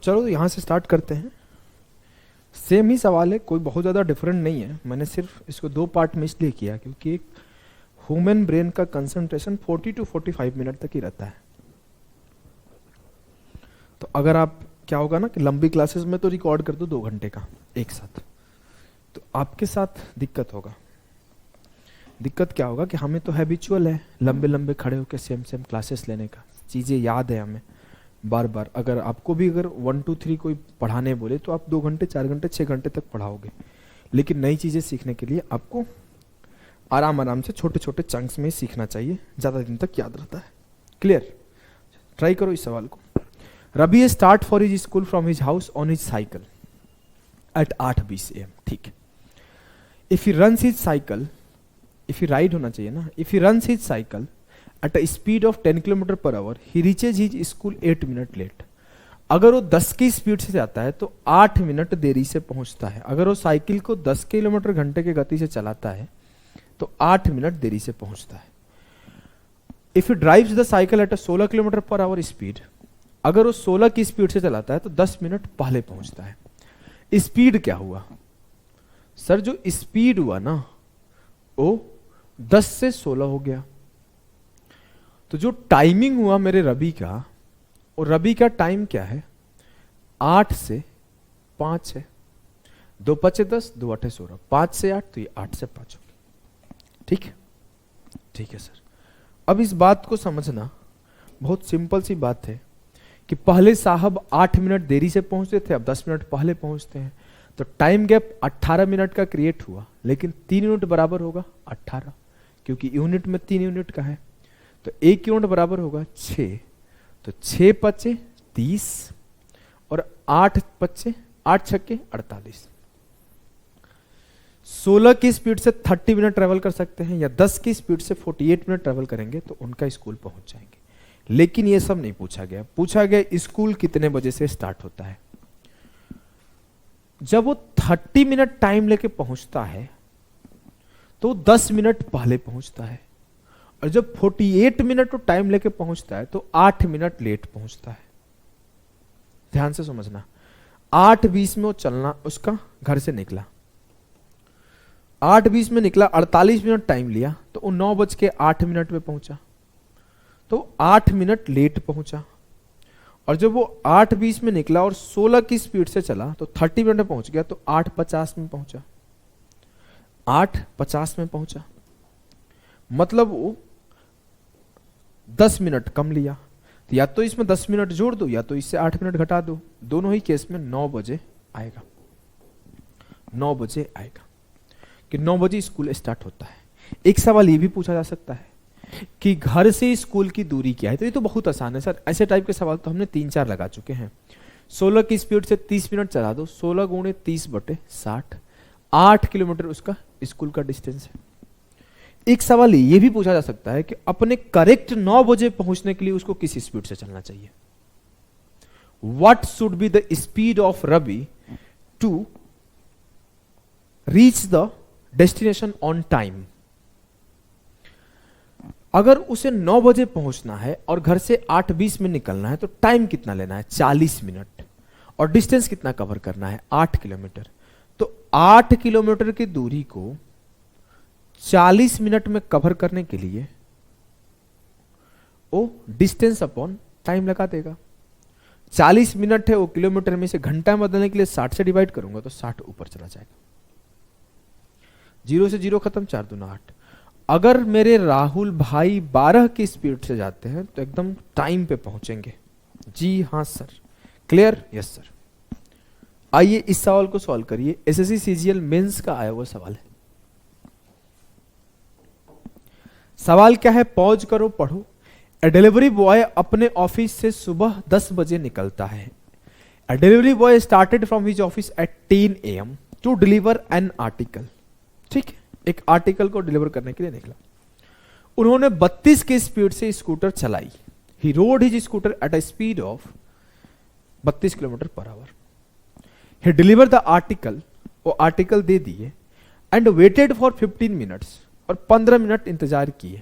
चलो यहाँ से स्टार्ट करते हैं। सेम ही सवाल है, कोई बहुत ज़्यादा डिफरेंट नहीं है। मैंने सिर्फ इसको दो पार्ट में इसलिए किया क्योंकि एक ह्यूमन ब्रेन का कंसंट्रेशन 40 to 45 मिनट तक ही रहता है। तो अगर आप क्या होगा ना कि लंबी क्लासेस में तो रिकॉर्ड कर दो 2 घंटे का एक साथ, तो आपके साथ दिक्कत होगा। दिक्कत क्या होगा कि हमें तो हैबिचुअल है लंबे लंबे खड़े होकर सेम सेम क्लासेस लेने का, चीज़ें याद है हमें बार बार। अगर आपको भी अगर 1 2 3 कोई पढ़ाने बोले तो आप 2 घंटे 4 घंटे 6 घंटे तक पढ़ाओगे। लेकिन नई चीज़ें सीखने के लिए आपको आराम आराम से छोटे छोटे चंक्स में सीखना चाहिए, ज़्यादा दिन तक याद रहता है। क्लियर? ट्राई करो इस सवाल को। Ravi start for his school from his house on his cycle at 8:20 AM। ठीक है। If he runs his cycle, if he ride होना चाहिए ना, if he runs his cycle at a speed of 10 km/h, he reaches his school 8 minute late. अगर वो 10 की speed से जाता है तो 8 मिनट देरी से पहुंचता है। अगर वो साइकिल को 10 किलोमीटर घंटे की गति से चलाता है तो 8 मिनट देरी से पहुंचता है। If he drives the cycle at a 16 km/h speed, अगर वो 16 की स्पीड से चलाता है तो 10 मिनट पहले पहुंचता है। स्पीड क्या हुआ सर? जो स्पीड हुआ ना वो 10 से 16 हो गया। तो जो टाइमिंग हुआ मेरे रवि का, और रवि का टाइम क्या है? 8 से 5 है। 2 5 10, 2 8 16, 5 से 8, तो ये 8 से 5 हो गया। ठीक है? ठीक है सर। अब इस बात को समझना, बहुत सिंपल सी बात है कि पहले साहब 8 मिनट देरी से पहुंचते थे, अब 10 मिनट पहले पहुंचते हैं। तो टाइम गैप 18 मिनट का क्रिएट हुआ, लेकिन 3 यूनिट बराबर होगा 18, क्योंकि यूनिट में 3 यूनिट का है। तो 1 यूनिट बराबर होगा 6, तो 6 5 30 और 8 5 8 6 48। 16 की स्पीड से 30 मिनट ट्रेवल कर सकते हैं, या 10 की स्पीड से 48 मिनट ट्रेवल करेंगे तो उनका स्कूल पहुंच जाएंगे। लेकिन ये सब नहीं पूछा गया। पूछा गया स्कूल कितने बजे से स्टार्ट होता है। जब वो 30 मिनट टाइम लेके पहुंचता है तो 10 मिनट पहले पहुंचता है, और जब 48 मिनट तो टाइम लेके पहुंचता है तो 8 मिनट लेट पहुंचता है। ध्यान से समझना। 8:20 में वो चलना, उसका घर से निकला, 8:20 में निकला, 48 मिनट टाइम लिया, तो वो 9:08 में पहुंचा, तो 8 मिनट लेट पहुंचा। और जब वो 8:20 में निकला और 16 की स्पीड से चला तो 30 मिनट में पहुंच गया, तो 8:50 में पहुंचा, 8:50 में पहुंचा। मतलब वो 10 मिनट कम लिया। तो या तो इसमें 10 मिनट जोड़ दो या तो इससे 8 मिनट घटा दो। दोनों ही केस में 9 बजे आएगा, 9 बजे आएगा, कि 9 बजे स्कूल स्टार्ट होता है। एक सवाल ये भी पूछा जा सकता है कि घर से स्कूल की दूरी क्या है। तो ये तो बहुत आसान है सर, ऐसे टाइप के सवाल तो हमने 3-4 लगा चुके हैं। 16 की स्पीड से 30 मिनट चला दो, 16 गुणे 30/60, 8 किलोमीटर उसका स्कूल का डिस्टेंस है। एक सवाल ये भी पूछा जा सकता है कि अपने करेक्ट 9 बजे पहुंचने के लिए उसको किस स्पीड से चलना चाहिए। What should be the speed of Ravi to reach the destination on time. अगर उसे 9 बजे पहुंचना है और घर से 8:20 में निकलना है तो टाइम कितना लेना है? 40 मिनट। और डिस्टेंस कितना कवर करना है? 8 किलोमीटर। तो 8 किलोमीटर की दूरी को 40 मिनट में कवर करने के लिए वो डिस्टेंस अपॉन टाइम लगा देगा। 40 मिनट है, वो किलोमीटर में से घंटा में बदलने के लिए 60 से डिवाइड करूंगा तो 60 ऊपर चला जाएगा। 0 से 0 खत्म, 4 दूना 8। अगर मेरे राहुल भाई 12 की स्पीड से जाते हैं तो एकदम टाइम पे पहुंचेंगे। जी हाँ सर। क्लियर? Yes sir. आइए इस सवाल को सॉल्व करिए। एसएससी सीजीएल मेंस का आया हुआ सवाल है। सवाल क्या है? पॉज करो, पढ़ो। ए डिलीवरी बॉय अपने ऑफिस से सुबह 10 बजे निकलता है। A delivery boy started from his office at 10 AM to deliver an article. ठीक है, एक आर्टिकल को डिलीवर करने के लिए निकला। उन्होंने 32 की स्पीड से स्कूटर चलाई। He rode his scooter at a speed of 32 km/h। He deliver the article, वो आर्टिकल दे दिए, एंड वेटेड फॉर 15 मिनट्स, और 15 मिनट इंतजार किए।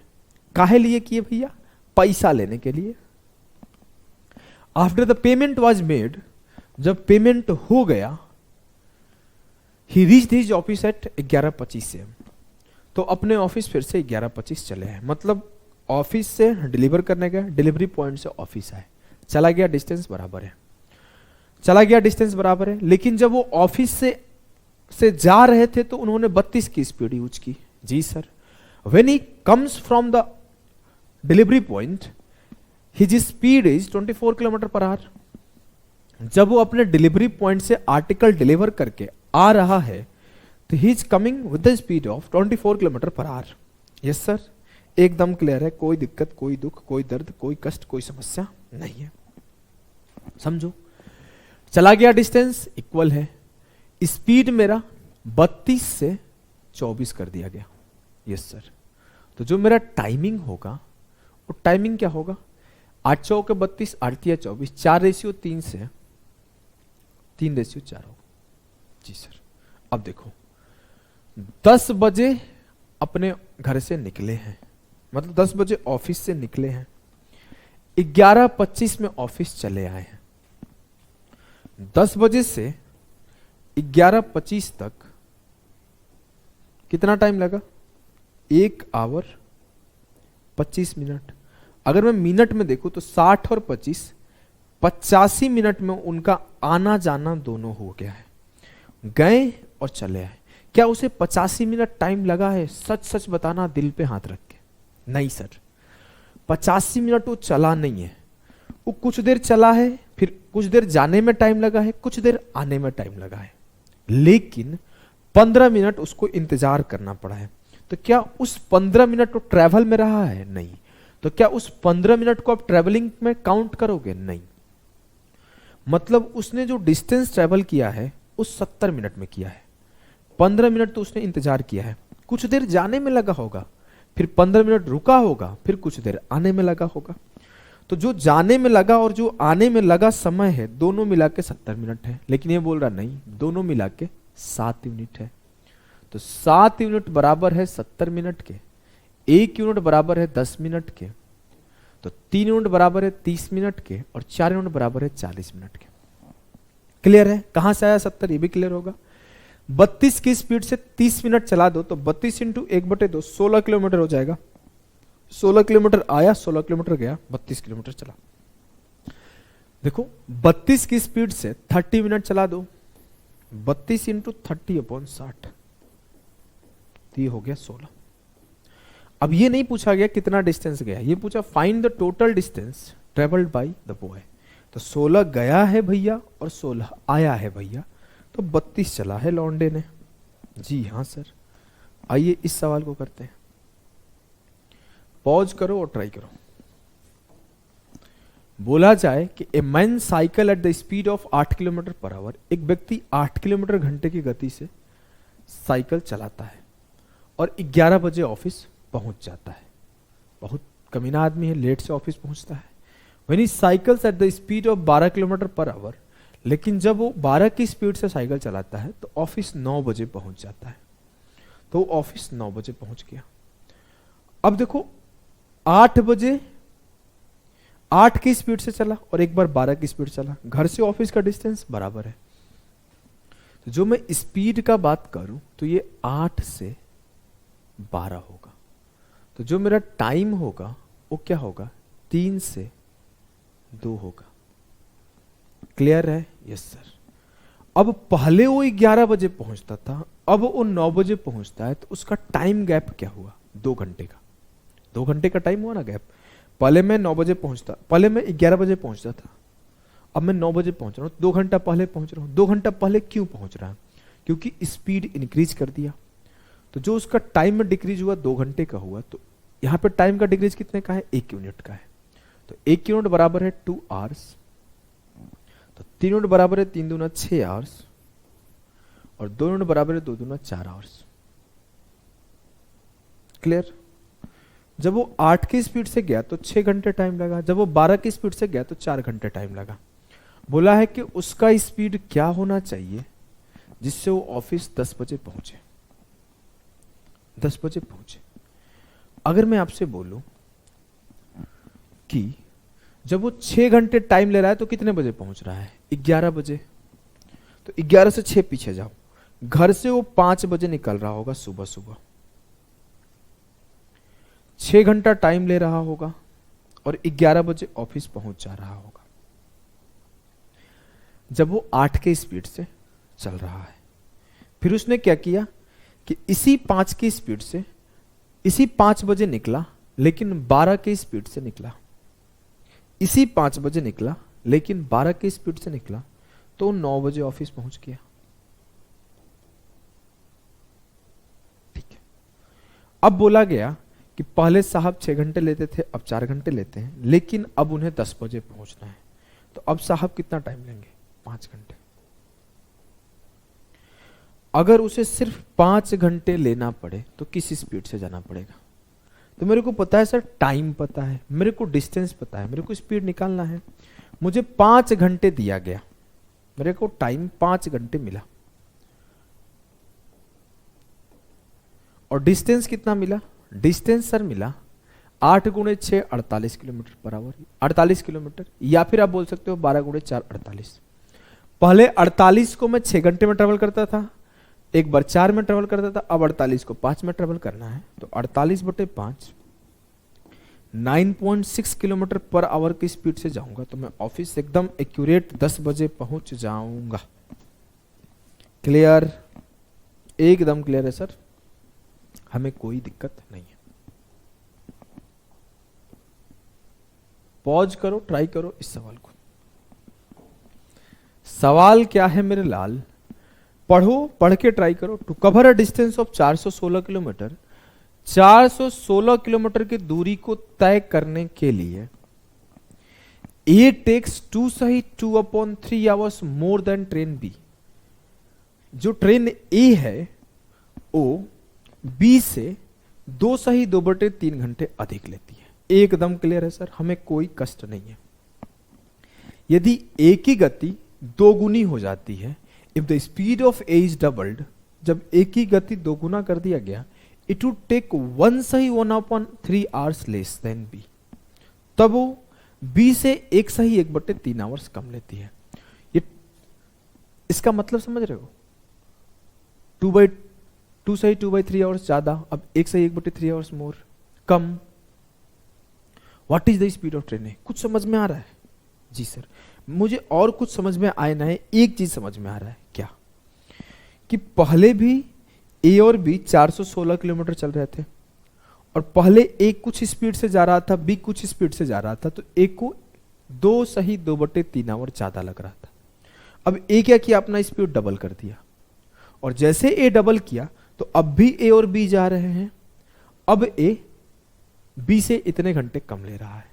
काहे लिए किए भैया? पैसा लेने के लिए। After the payment was made, जब पेमेंट हो गया, ही reached his office eight 11:25 am, तो अपने ऑफिस फिर से 11:25 चले हैं, मतलब ऑफिस से डिलीवर करने गए, डिलीवरी पॉइंट से ऑफिस आए, चला गया डिस्टेंस बराबर है, चला गया डिस्टेंस बराबर है। लेकिन जब वो ऑफिस से जा रहे थे तो उन्होंने 32 की स्पीड यूज की। जी sir. When he comes from the delivery point his speed is 24 km/h। जब वो अपने डिलीवरी पॉइंट से आर्टिकल डिलीवर करके आ रहा है तो he is coming with the speed of 24 km/h। Yes sir, एकदम क्लियर है, कोई दिक्कत, कोई दुख, कोई दर्द, कोई कष्ट, कोई समस्या नहीं है। समझो, चला गया डिस्टेंस इक्वल है, स्पीड मेरा 32 से 24 कर दिया गया। Yes sir. तो जो मेरा टाइमिंग होगा वो टाइमिंग क्या होगा, 8 चौके 32, 8 24, 4:3 से 3:4 होगा। जी सर। अब देखो 10 बजे अपने घर से निकले हैं, मतलब 10 बजे ऑफिस से निकले हैं, 11:25 में ऑफिस चले आए हैं। 10 बजे से 11:25 तक कितना टाइम लगा, 1 आवर 25 मिनट। अगर मैं मिनट में देखूं तो 60 और 25 85 मिनट में उनका आना जाना दोनों हो गया है, गए और चले आए। क्या उसे 85 मिनट टाइम लगा है? सच सच बताना, दिल पे हाथ रख के। नहीं सर, 85 मिनट वो चला नहीं है, वो कुछ देर चला है, फिर कुछ देर जाने में टाइम लगा है, कुछ देर आने में टाइम लगा है, लेकिन 15 मिनट उसको इंतजार करना पड़ा है। तो क्या उस 15 मिनट वो ट्रैवल में रहा है? नहीं। तो क्या उस 15 मिनट को आप ट्रैवलिंग में काउंट करोगे? नहीं। मतलब उसने जो डिस्टेंस ट्रैवल किया है उस 70 मिनट में किया है, 15 मिनट तो उसने इंतजार किया है, कुछ देर जाने में लगा होगा, फिर 15 मिनट रुका होगा, फिर कुछ देर आने में लगा होगा। तो जो जाने में लगा और जो आने में लगा समय है, दोनों मिला के 70 मिनट है। लेकिन ये बोल रहा नहीं, दोनों मिला के 7 यूनिट है। तो 7 यूनिट बराबर है 70 मिनट के, 1 यूनिट बराबर है 10 मिनट के, तो 3 यूनिट बराबर है 30 मिनट के, और 4 यूनिट बराबर है 40 मिनट के। क्लियर है? कहां से आया 70, ये भी क्लियर होगा। 32 की स्पीड से 30 मिनट चला दो तो 32 इंटू 1/2 16 किलोमीटर हो जाएगा। 16 किलोमीटर आया, 16 किलोमीटर गया, 32 किलोमीटर चला। देखो 32 की स्पीड से 30 मिनट चला दो, 32 इंटू 30/60, तो ये हो गया 16। अब ये नहीं पूछा गया कितना डिस्टेंस गया, ये पूछा find the total distance travelled by the boy. तो 16 गया है भैया और 16 आया है भैया, तो 32 चला है लौंडे ने। जी हाँ सर। आइए इस सवाल को करते हैं, पॉज करो और ट्राई करो। बोला जाए कि a man cycle at the speed of 8 km/h, एक व्यक्ति 8 किलोमीटर घंटे की गति से साइकिल चलाता है और 11 बजे ऑफिस पहुंच जाता है। बहुत कमीना आदमी है, लेट से ऑफिस पहुंचता है। When he cycles at the speed of 12 km/h, लेकिन जब वो 12 की स्पीड से साइकिल चलाता है तो ऑफिस 9 बजे पहुंच जाता है। तो वो ऑफिस 9 बजे पहुंच गया। अब देखो 8 बजे 8 की स्पीड से चला और एक बार 12 की स्पीड चला, घर से ऑफिस का डिस्टेंस बराबर है। तो जो मैं स्पीड का बात करूं तो ये 8 से 12 होगा। तो जो मेरा टाइम होगा वो क्या होगा, 3 से 2 होगा। क्लियर है? Yes sir. अब पहले वो 11 बजे पहुंचता था, अब वो 9 बजे पहुंचता है, तो उसका टाइम गैप क्या हुआ, 2 घंटे का। 2 घंटे का टाइम हुआ ना गैप। पहले मैं 9 बजे पहुंचता, पहले मैं 11 बजे पहुंचता था, अब मैं 9 बजे पहुंच रहा हूं, 2 घंटा पहले पहुंच रहा हूं। 2 घंटा पहले क्यों पहुंच रहा है? क्योंकि स्पीड इंक्रीज कर दिया। तो जो उसका टाइम में डिक्रीज हुआ 2 घंटे का हुआ, तो यहां पे टाइम का डिक्रीज कितने का है, 1 यूनिट का है। तो 1 यूनिट बराबर है 2 आवर्स, तो 3 यूनिट बराबर है 3 दूना 6 आवर्स, और 2 यूनिट बराबर है 2 दूना 4 आवर्स। क्लियर? जब वो 8 की स्पीड से गया तो 6 घंटे टाइम लगा, जब वो 12 की स्पीड से गया तो 4 घंटे टाइम लगा। बोला है कि उसका स्पीड क्या होना चाहिए जिससे वो ऑफिस 10 बजे पहुंचे। 10 बजे पहुंचे। अगर मैं आपसे बोलूं कि जब वो 6 घंटे टाइम ले रहा है तो कितने बजे पहुंच रहा है? 11 बजे। तो 11 से 6 पीछे जाओ, घर से वो 5 बजे निकल रहा होगा सुबह सुबह, 6 घंटा टाइम ले रहा होगा और 11 बजे ऑफिस पहुंच जा रहा होगा। जब वो 8 के स्पीड से चल रहा है, फिर उसने क्या किया कि इसी 5 की स्पीड से, इसी 5 बजे निकला लेकिन 12 के स्पीड से निकला, इसी 5 बजे निकला लेकिन 12 की स्पीड से निकला, तो 9 बजे ऑफिस पहुंच गया। ठीक है। अब बोला गया कि पहले साहब 6 घंटे लेते थे, अब 4 घंटे लेते हैं, लेकिन अब उन्हें 10 बजे पहुंचना है, तो अब साहब कितना टाइम लेंगे? 5 घंटे। अगर उसे सिर्फ 5 घंटे लेना पड़े तो किस स्पीड से जाना पड़ेगा? तो मेरे को पता है सर, टाइम पता है, मेरे को डिस्टेंस पता है, मेरे को स्पीड निकालना है। मुझे 5 घंटे दिया गया, मेरे को टाइम 5 घंटे मिला, और डिस्टेंस कितना मिला? डिस्टेंस सर मिला 8 गुणे 6 48 किलोमीटर पर आवर, 48 किलोमीटर, या फिर आप बोल सकते हो 12 गुणे 4 48। पहले 48 को मैं 6 घंटे में ट्रेवल करता था, एक बार 4 में ट्रेवल करता था, अब 48 को 5 में ट्रेवल करना है, तो 48/5 9.6 किलोमीटर पर आवर की स्पीड से जाऊंगा, तो मैं ऑफिस एकदम एक्यूरेट 10 बजे पहुंच जाऊंगा। क्लियर? एकदम क्लियर है सर, हमें कोई दिक्कत नहीं है। पॉज करो, ट्राई करो इस सवाल को। सवाल क्या है मेरे लाल? पढ़ो, पढ़ के ट्राई करो। To cover a distance of 416 kilometre, 416 kilometre की दूरी को तय करने के लिए ए टेक्स 2 सही 2/3 hours more than train B. जो ट्रेन ए है वो बी से 2 सही 2/3 घंटे अधिक लेती है। एकदम क्लियर है सर, हमें कोई कष्ट नहीं है। यदि ए की गति 2 गुनी हो जाती है, if the speed of A is doubled, जब ए की गति 2 गुना कर दिया गया, इट वुड टेक 1 सही 1/3 आवर्स लेस देन बी, तब वो बी से 1 सही 1/3 आवर्स कम लेती है। ये इसका मतलब समझ रहे हो? 2 सही 2/3 आवर्स ज्यादा, अब 1 सही 1/3 hours more, come. What is the speed of train? कुछ समझ में आ रहा है? जी सर, मुझे और कुछ समझ में आए ना है, एक चीज समझ में आ रहा है। क्या? कि पहले भी ए और बी 416 किलोमीटर चल रहे थे, और पहले ए कुछ स्पीड से जा रहा था, बी कुछ स्पीड से जा रहा था, तो ए को 2 सही 2/3 आवर ज्यादा लग रहा था। अब ए क्या किया? अपना स्पीड डबल कर दिया, और जैसे ए डबल किया तो अब भी ए और बी जा रहे हैं, अब ए बी से इतने घंटे कम ले रहा है।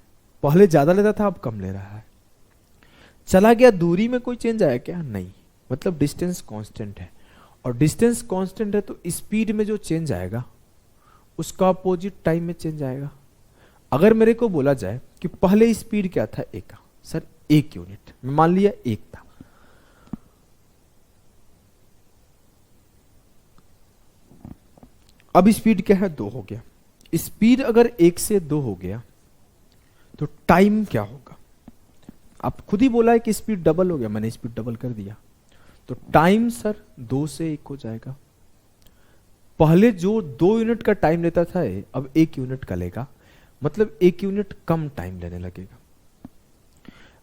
पहले ज्यादा लेता था, अब कम ले रहा है। चला गया, दूरी में कोई चेंज आया क्या? नहीं, मतलब डिस्टेंस कांस्टेंट है, और डिस्टेंस कांस्टेंट है तो स्पीड में जो चेंज आएगा उसका अपोजिट टाइम में चेंज आएगा। अगर मेरे को बोला जाए कि पहले स्पीड क्या था ए का, सर 1 यूनिट, मैं मान लिया 1 था, अब स्पीड क्या है? 2 हो गया। स्पीड अगर 1 से 2 हो गया तो टाइम क्या होगा? आप खुद ही बोला है कि स्पीड डबल हो गया, मैंने स्पीड डबल कर दिया, तो टाइम सर 2 से 1 हो जाएगा। पहले जो 2 यूनिट का टाइम लेता था अब 1 यूनिट का लेगा, मतलब 1 यूनिट कम टाइम लेने लगेगा।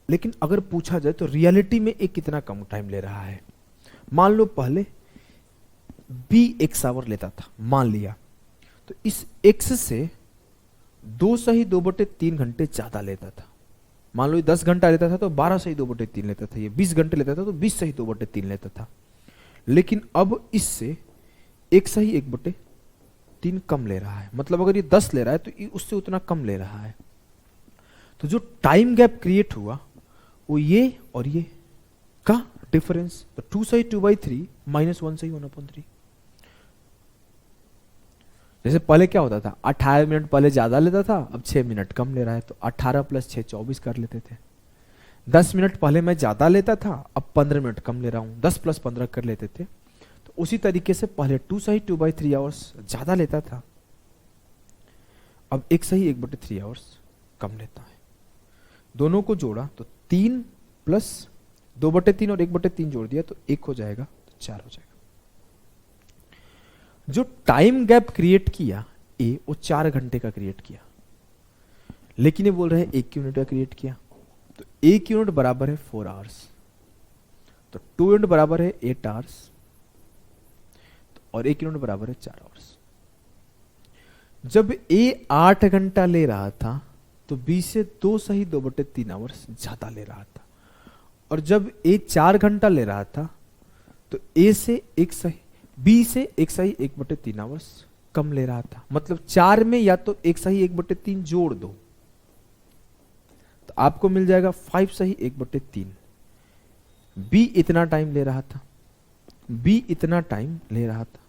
लेकिन अगर पूछा जाए तो रियलिटी में एक कितना कम टाइम ले रहा है? मान लो पहले बी x आवर लेता था, मान लिया, तो इस x से 2 सही 2/3 घंटे ज्यादा लेता था। मान लो ये 10 घंटा लेता था तो 12 सही 2/3 लेता था, ये 20 घंटे लेता था तो 20 सही 2/3 लेता था। लेकिन अब इससे 1 सही 1/3 कम ले रहा है, मतलब अगर ये 10 ले रहा है तो उससे उतना कम ले रहा है। तो जो टाइम गैप क्रिएट हुआ वो ये और ये का डिफरेंस, तो 2 सही 2/3 माइनस 1 सही 1/3। जैसे पहले क्या होता था, 18 मिनट पहले ज्यादा लेता था, अब 6 मिनट कम ले रहा है, तो 18 + 6 24 कर लेते थे। 10 मिनट पहले मैं ज्यादा लेता था, अब 15 मिनट कम ले रहा हूं, 10 + 15 कर लेते थे। तो उसी तरीके से पहले 2 सही 2/3 आवर्स ज्यादा लेता था, अब 1 सही 1/3 आवर्स कम लेता है। दोनों को जोड़ा तो 3 प्लस 2/3 और 1/3 जोड़ दिया तो 1 हो जाएगा, तो 4 हो जाएगा। जो टाइम गैप क्रिएट किया ए, वो 4 घंटे का क्रिएट किया, लेकिन ये बोल रहे हैं 1 यूनिट का क्रिएट किया, तो 1 यूनिट बराबर है 4 आवर्स, तो 2 यूनिट बराबर है 8 आवर्स, और 1 यूनिट बराबर है 4 आवर्स। जब ए 8 घंटा ले रहा था तो बी से 2 सही 2/3 आवर्स ज्यादा ले रहा था, और जब ए 4 घंटा ले रहा था तो ए से 1 सही, बी से 1 सही 1/3 आवर्स कम ले रहा था। मतलब 4 में या तो 1 सही 1/3 जोड़ दो तो आपको मिल जाएगा 5 सही 1/3। बी इतना टाइम ले रहा था, बी इतना टाइम ले रहा था।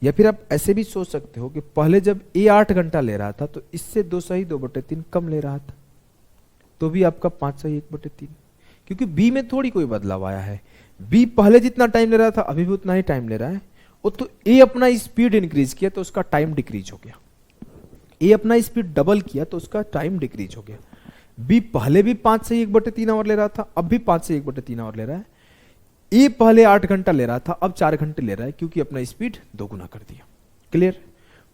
या फिर आप ऐसे भी सोच सकते हो कि पहले जब ए 8 घंटा ले रहा था तो इससे 2 सही 2/3 कम ले रहा था, तो भी आपका 5 सही 1/3, क्योंकि बी में थोड़ी कोई बदलाव आया है। बी पहले जितना टाइम ले रहा था अभी भी उतना ही टाइम ले रहा है, वो तो ए अपना स्पीड इंक्रीज किया तो उसका टाइम डिक्रीज हो गया, ए अपना स्पीड डबल किया तो उसका टाइम डिक्रीज हो गया। बी पहले भी 5 से 1/3 आवर ले रहा था, अब भी 5 से 1/3 आवर ले रहा है। ए पहले 8 घंटा ले रहा था, अब 4 घंटे ले रहा है, क्योंकि अपना स्पीड 2 गुना कर दिया। क्लियर?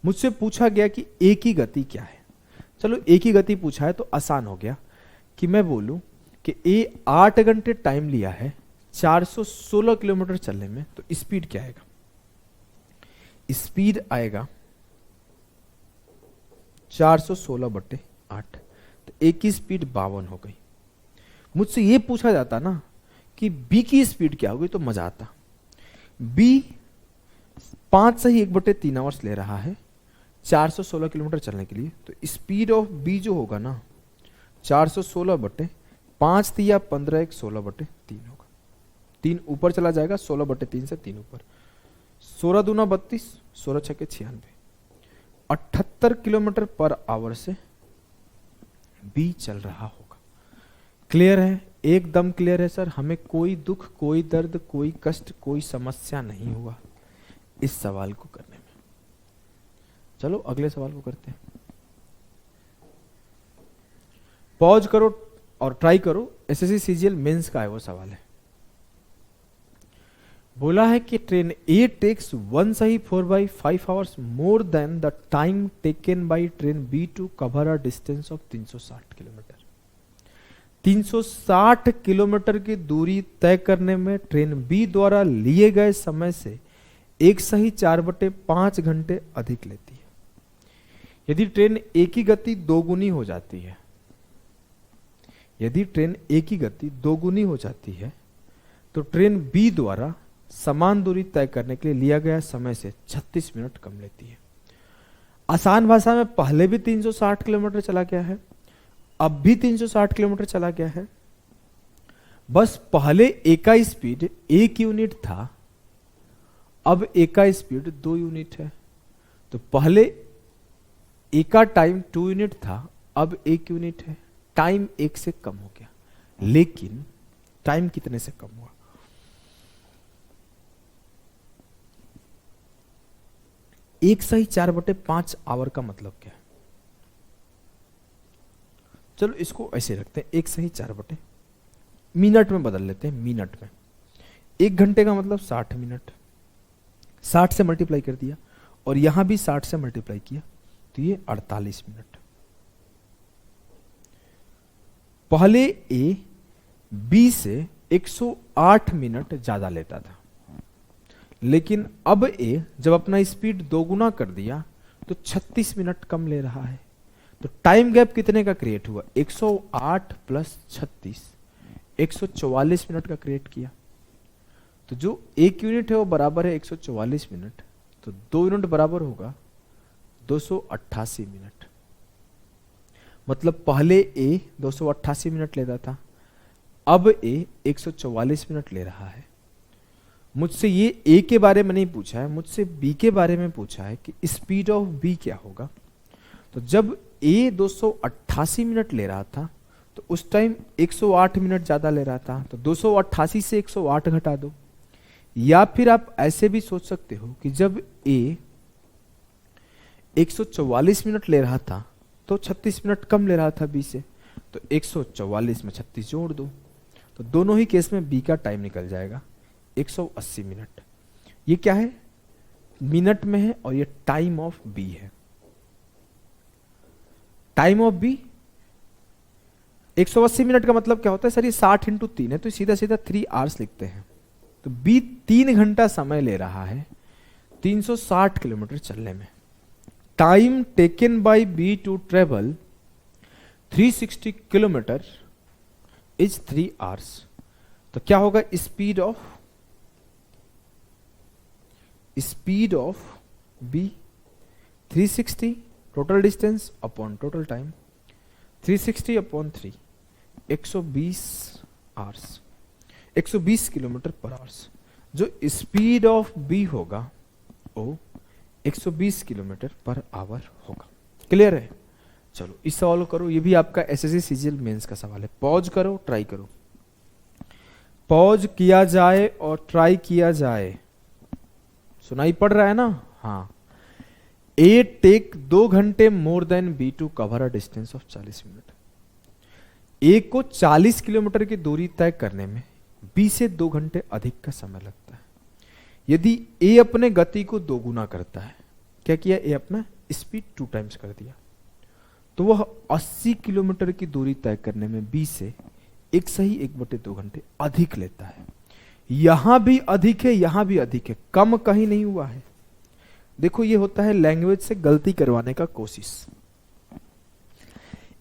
मुझसे पूछा गया कि ए की गति क्या है। चलो ए की गति पूछा है तो आसान हो गया कि मैं बोलूं कि ए 8 घंटे टाइम लिया है 416 किलोमीटर चलने में, तो स्पीड क्या आएगा? स्पीड आएगा 416/8, तो ए की स्पीड 52 हो गई। मुझसे ये पूछा जाता ना कि बी की स्पीड क्या होगी तो मजा आता। बी 5 से ही 1/3 आवर्स ले रहा है 416 किलोमीटर चलने के लिए, तो स्पीड ऑफ बी जो होगा ना 416/5 या 15 1 16/3 होगा। 3 ऊपर चला जाएगा, 16/3 से 3 ऊपर, 16 दूना 32, 16 छक्के 96, 78 किलोमीटर पर आवर से बी चल रहा होगा। क्लियर है? एकदम क्लियर है सर। हमें कोई दुख, कोई दर्द, कोई कष्ट, कोई समस्या नहीं हुआ इस सवाल को करने में। चलो अगले सवाल को करते हैं। पॉज करो और ट्राई करो। एसएससी सीजीएल मेंस का है वो सवाल है। बोला है कि ट्रेन ए टेक्स 1 सही 4/5 hours more than the time taken by train B to cover a distance of 360 kilometre. 360 kilometre की दूरी तय करने में ट्रेन बी द्वारा लिए गए समय से 1 सही 4/5 घंटे अधिक लेती है। यदि ट्रेन ए की गति 2 गुनी हो जाती है, यदि ट्रेन ए की गति 2 गुनी हो जाती है तो ट्रेन बी द्वारा समान दूरी तय करने के लिए लिया गया समय से 36 मिनट कम लेती है। आसान भाषा में पहले भी 360 किलोमीटर चला गया है, अब भी 360 किलोमीटर चला गया है। बस पहले ए का स्पीड 1 यूनिट था, अब ए का स्पीड 2 यूनिट है। तो पहले ए का टाइम 2 यूनिट था, अब 1 यूनिट है। टाइम 1 से कम हो गया, लेकिन टाइम कितने से कम हुआ? 1 सही 4/5 आवर का मतलब क्या है? चलो इसको ऐसे रखते हैं, 1 सही 4 मिनट में बदल लेते हैं। मिनट में 1 घंटे का मतलब 60 मिनट, 60 से मल्टीप्लाई कर दिया और यहां भी 60 से मल्टीप्लाई किया तो ये 48 मिनट। पहले ए बी से 108 मिनट ज्यादा लेता था, लेकिन अब ए जब अपना स्पीड 2 गुना कर दिया तो 36 मिनट कम ले रहा है। तो टाइम गैप कितने का क्रिएट हुआ? 108 प्लस 36, 144 मिनट का क्रिएट किया। तो जो 1 यूनिट है वो बराबर है 144 मिनट, तो 2 यूनिट बराबर होगा 288 मिनट। मतलब पहले ए 288 मिनट लेता था, अब ए 144 मिनट ले रहा है। मुझसे ये ए के बारे में नहीं पूछा है, मुझसे बी के बारे में पूछा है कि स्पीड ऑफ बी क्या होगा। तो जब ए 288 मिनट ले रहा था तो उस टाइम 108 मिनट ज्यादा ले रहा था, तो 288 से 108 घटा दो। या फिर आप ऐसे भी सोच सकते हो कि जब ए 144 मिनट ले रहा था तो 36 मिनट कम ले रहा था बी से, तो 144 में 36 जोड़ दो, तो दोनों ही केस में बी का टाइम निकल जाएगा 180 मिनट। ये क्या है, मिनट में है, और ये टाइम ऑफ बी है। टाइम ऑफ बी 180 मिनट का मतलब क्या होता है सर, ये 60 इंटू 3 है, तो सीधा सीधा 3 आवर्स लिखते हैं। तो बी 3 घंटा समय ले रहा है 360 किलोमीटर चलने में। Time taken by B to travel 360 kilometre is 3 hours. तो क्या होगा, speed of B 360 total distance upon total time, 360 upon 3 120 hours, 120 kilometre per hours. जो स्पीड ऑफ बी होगा वो 120 किलोमीटर पर आवर होगा। क्लियर है? चलो इस सवाल को करो, ये भी आपका एसएससी सीजीएल मेंस का सवाल है। पॉज करो, ट्राई करो, पॉज किया जाए और ट्राई किया जाए। सुनाई पड़ रहा है ना? हाँ। ए टेक 2 घंटे more than B to cover a distance of 40 minute. A को 40 किलोमीटर की दूरी तय करने में बी से 2 घंटे अधिक का समय लगता है। यदि ए अपने गति को दोगुना करता है, क्या किया, ए अपना स्पीड 2 टाइम्स कर दिया, तो वह 80 किलोमीटर की दूरी तय करने में बी से 1/2 घंटे अधिक लेता है। यहां भी अधिक है, यहां भी अधिक है, कम कहीं नहीं हुआ है। देखो ये होता है लैंग्वेज से गलती करवाने का कोशिश।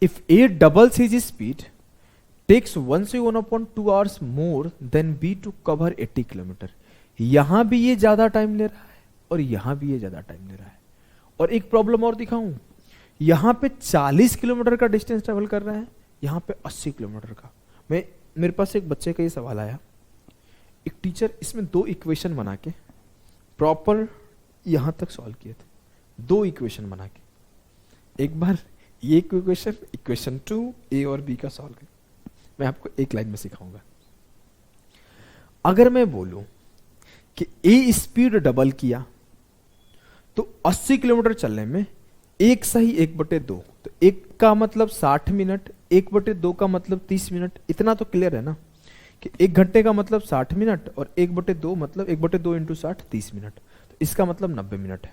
If A doubles his speed takes 1/2 hours more than B to cover 80 kilometre. यहां भी ये ज्यादा टाइम ले रहा है और यहां भी ये ज्यादा टाइम ले रहा है। और एक प्रॉब्लम और दिखाऊं, यहां पे 40 किलोमीटर का डिस्टेंस ट्रेवल कर रहा है, यहां पे 80 किलोमीटर का। मेरे पास एक बच्चे का ये सवाल आया, एक टीचर इसमें 2 इक्वेशन बना के प्रॉपर यहां तक सॉल्व किए थे। 2 इक्वेशन बना के, एक बार ये इक्वेशन 2 ए और बी का सॉल्व कर, मैं आपको एक लाइन में सिखाऊंगा। अगर मैं बोलूं कि ए स्पीड डबल किया तो 80 किलोमीटर चलने में 1/2, तो 1 का मतलब 60 मिनट, 1/2 का मतलब 30 मिनट। इतना तो क्लियर है ना कि 1 घंटे का मतलब 60 मिनट और 1/2 मतलब 1/2 इंटू 60 30 मिनट, तो इसका मतलब 90 मिनट है।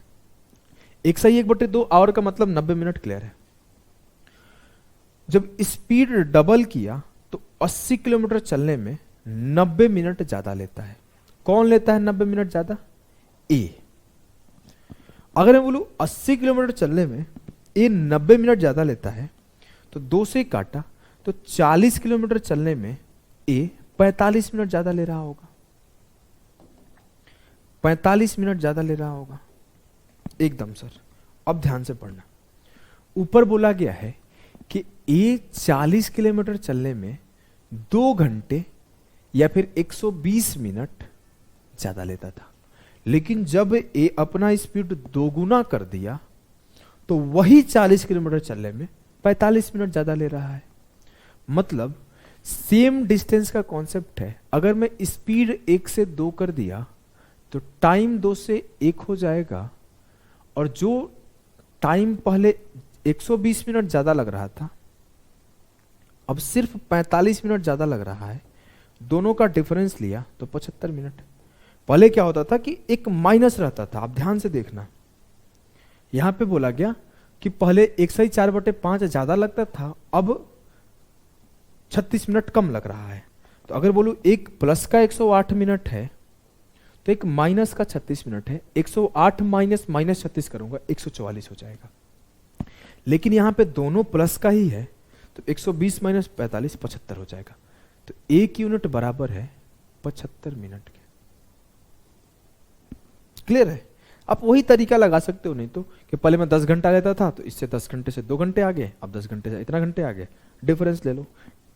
1/2 आवर का मतलब 90 मिनट। क्लियर है? जब स्पीड डबल किया तो 80 किलोमीटर चलने में 90 मिनट ज्यादा लेता है। कौन लेता है 90 मिनट ज्यादा? ए। अगर मैं बोलूं 80 किलोमीटर चलने में ए 90 मिनट ज्यादा लेता है, तो 2 से काटा तो 40 किलोमीटर चलने में ए 45 मिनट ज्यादा ले रहा होगा। 45 मिनट ज्यादा ले रहा होगा एकदम सर। अब ध्यान से पढ़ना, ऊपर बोला गया है कि ए 40 किलोमीटर चलने में 2 घंटे या फिर 120 मिनट ज्यादा लेता था, लेकिन जब ए अपना स्पीड दोगुना कर दिया तो वही 40 किलोमीटर चलने में 45 मिनट ज्यादा ले रहा है। मतलब सेम डिस्टेंस का कॉन्सेप्ट है। अगर मैं स्पीड 1 से 2 कर दिया तो टाइम 2 से 1 हो जाएगा, और जो टाइम पहले 120 मिनट ज्यादा लग रहा था अब सिर्फ 45 मिनट ज्यादा लग रहा है। दोनों का डिफरेंस लिया तो 75 मिनट। पहले क्या होता था कि एक माइनस रहता था, आप ध्यान से देखना, यहां पे बोला गया कि पहले 1/4/5 ज्यादा लगता था, अब 36 मिनट कम लग रहा है। तो अगर बोलूं एक प्लस का 108 मिनट है तो एक माइनस का 36 मिनट है। 108 माइनस -36 करूंगा 144 हो जाएगा। लेकिन यहां पे दोनों प्लस का ही है तो 120 माइनस 45 75 हो जाएगा। तो 1 यूनिट बराबर है 75 मिनट के। क्लियर है? आप वही तरीका लगा सकते हो, नहीं तो कि पहले मैं 10 घंटा लेता था तो इससे 10 घंटे से 2 घंटे आगे, अब 10 घंटे से इतना घंटे आगे, डिफरेंस ले लो।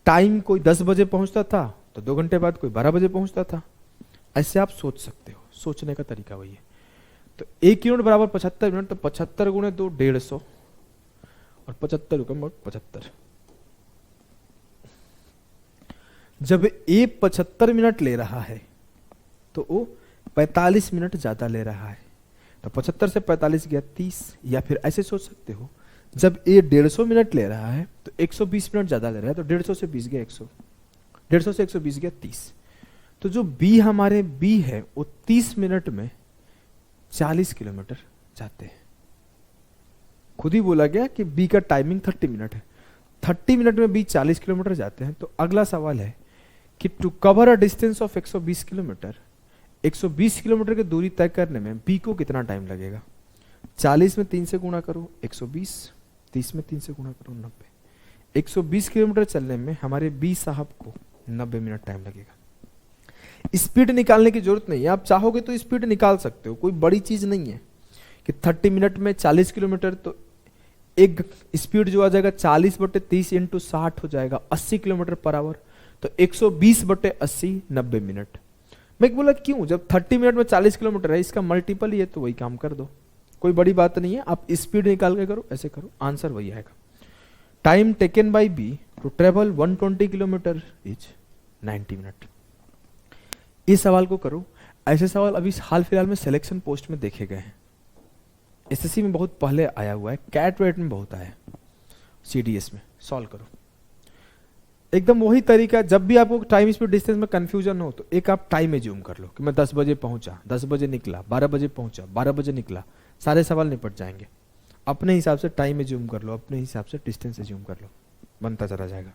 टाइम कोई 10 बजे पहुंचता था तो 2 घंटे बाद कोई 12 बजे पहुंचता था। ऐसे आप सोच सकते हो, सोचने का तरीका वही है। तो 1 यूनिट बराबर 75 मिनट, तो 75 गुणे 2 150 और 75 रुपये 75। जब ए 75 मिनट ले रहा है तो वो 45 मिनट ज्यादा ले रहा है, तो 75 से 45 गया 30। या फिर ऐसे सोच सकते हो जब ये 150 मिनट ले रहा है तो 120 मिनट ज्यादा ले रहा है, तो 150 से 20 गया 100, 150 से 120 गया 30। तो जो बी हमारे बी है वो 30 मिनट में 40 किलोमीटर जाते हैं। खुद ही बोला गया कि बी का टाइमिंग 30 मिनट है, 30 मिनट में बी 40 किलोमीटर जाते हैं। तो अगला सवाल है कि to cover a distance of 120 kilometre, 120 kilometre की दूरी तय करने में बी को कितना टाइम लगेगा? 40 में 3 से गुणा करो 120, 30 में 3 से गुणा करो 90। 120 किलोमीटर चलने में हमारे बी साहब को 90 मिनट टाइम लगेगा। स्पीड निकालने की जरूरत नहीं है, आप चाहोगे तो स्पीड निकाल सकते हो, कोई बड़ी चीज नहीं है कि 30 मिनट में 40 किलोमीटर, तो एक स्पीड जो आ जाएगा 40/30 × 60 हो जाएगा 80 किलोमीटर पर आवर। तो 120/80 90 मिनट। मैं बोला क्यों, जब 30 मिनट में 40 किलोमीटर है, इसका मल्टीपल ही है, तो वही काम कर दो, कोई बड़ी बात नहीं है। आप स्पीड निकाल के करो, ऐसे करो, आंसर वही आएगा। Time taken by B to travel 120 kilometre is 90 minute. इस सवाल को करो। ऐसे सवाल अभी हाल फिलहाल में सिलेक्शन पोस्ट में देखे गए हैं, एसएससी में बहुत पहले आया हुआ है, कैट वेट में बहुत आया है, सीडीएस में। सॉल्व करो, एकदम वही तरीका। जब भी आपको टाइम स्पीड डिस्टेंस में कंफ्यूजन हो तो एक आप टाइम एज्यूम कर लो कि मैं 10 बजे पहुंचा, 10 बजे निकला, 12 बजे पहुंचा, 12 बजे निकला, सारे सवाल निपट जाएंगे। अपने हिसाब से टाइम एज्यूम कर लो, अपने हिसाब से डिस्टेंस एज्यूम कर लो, बनता चला जाएगा।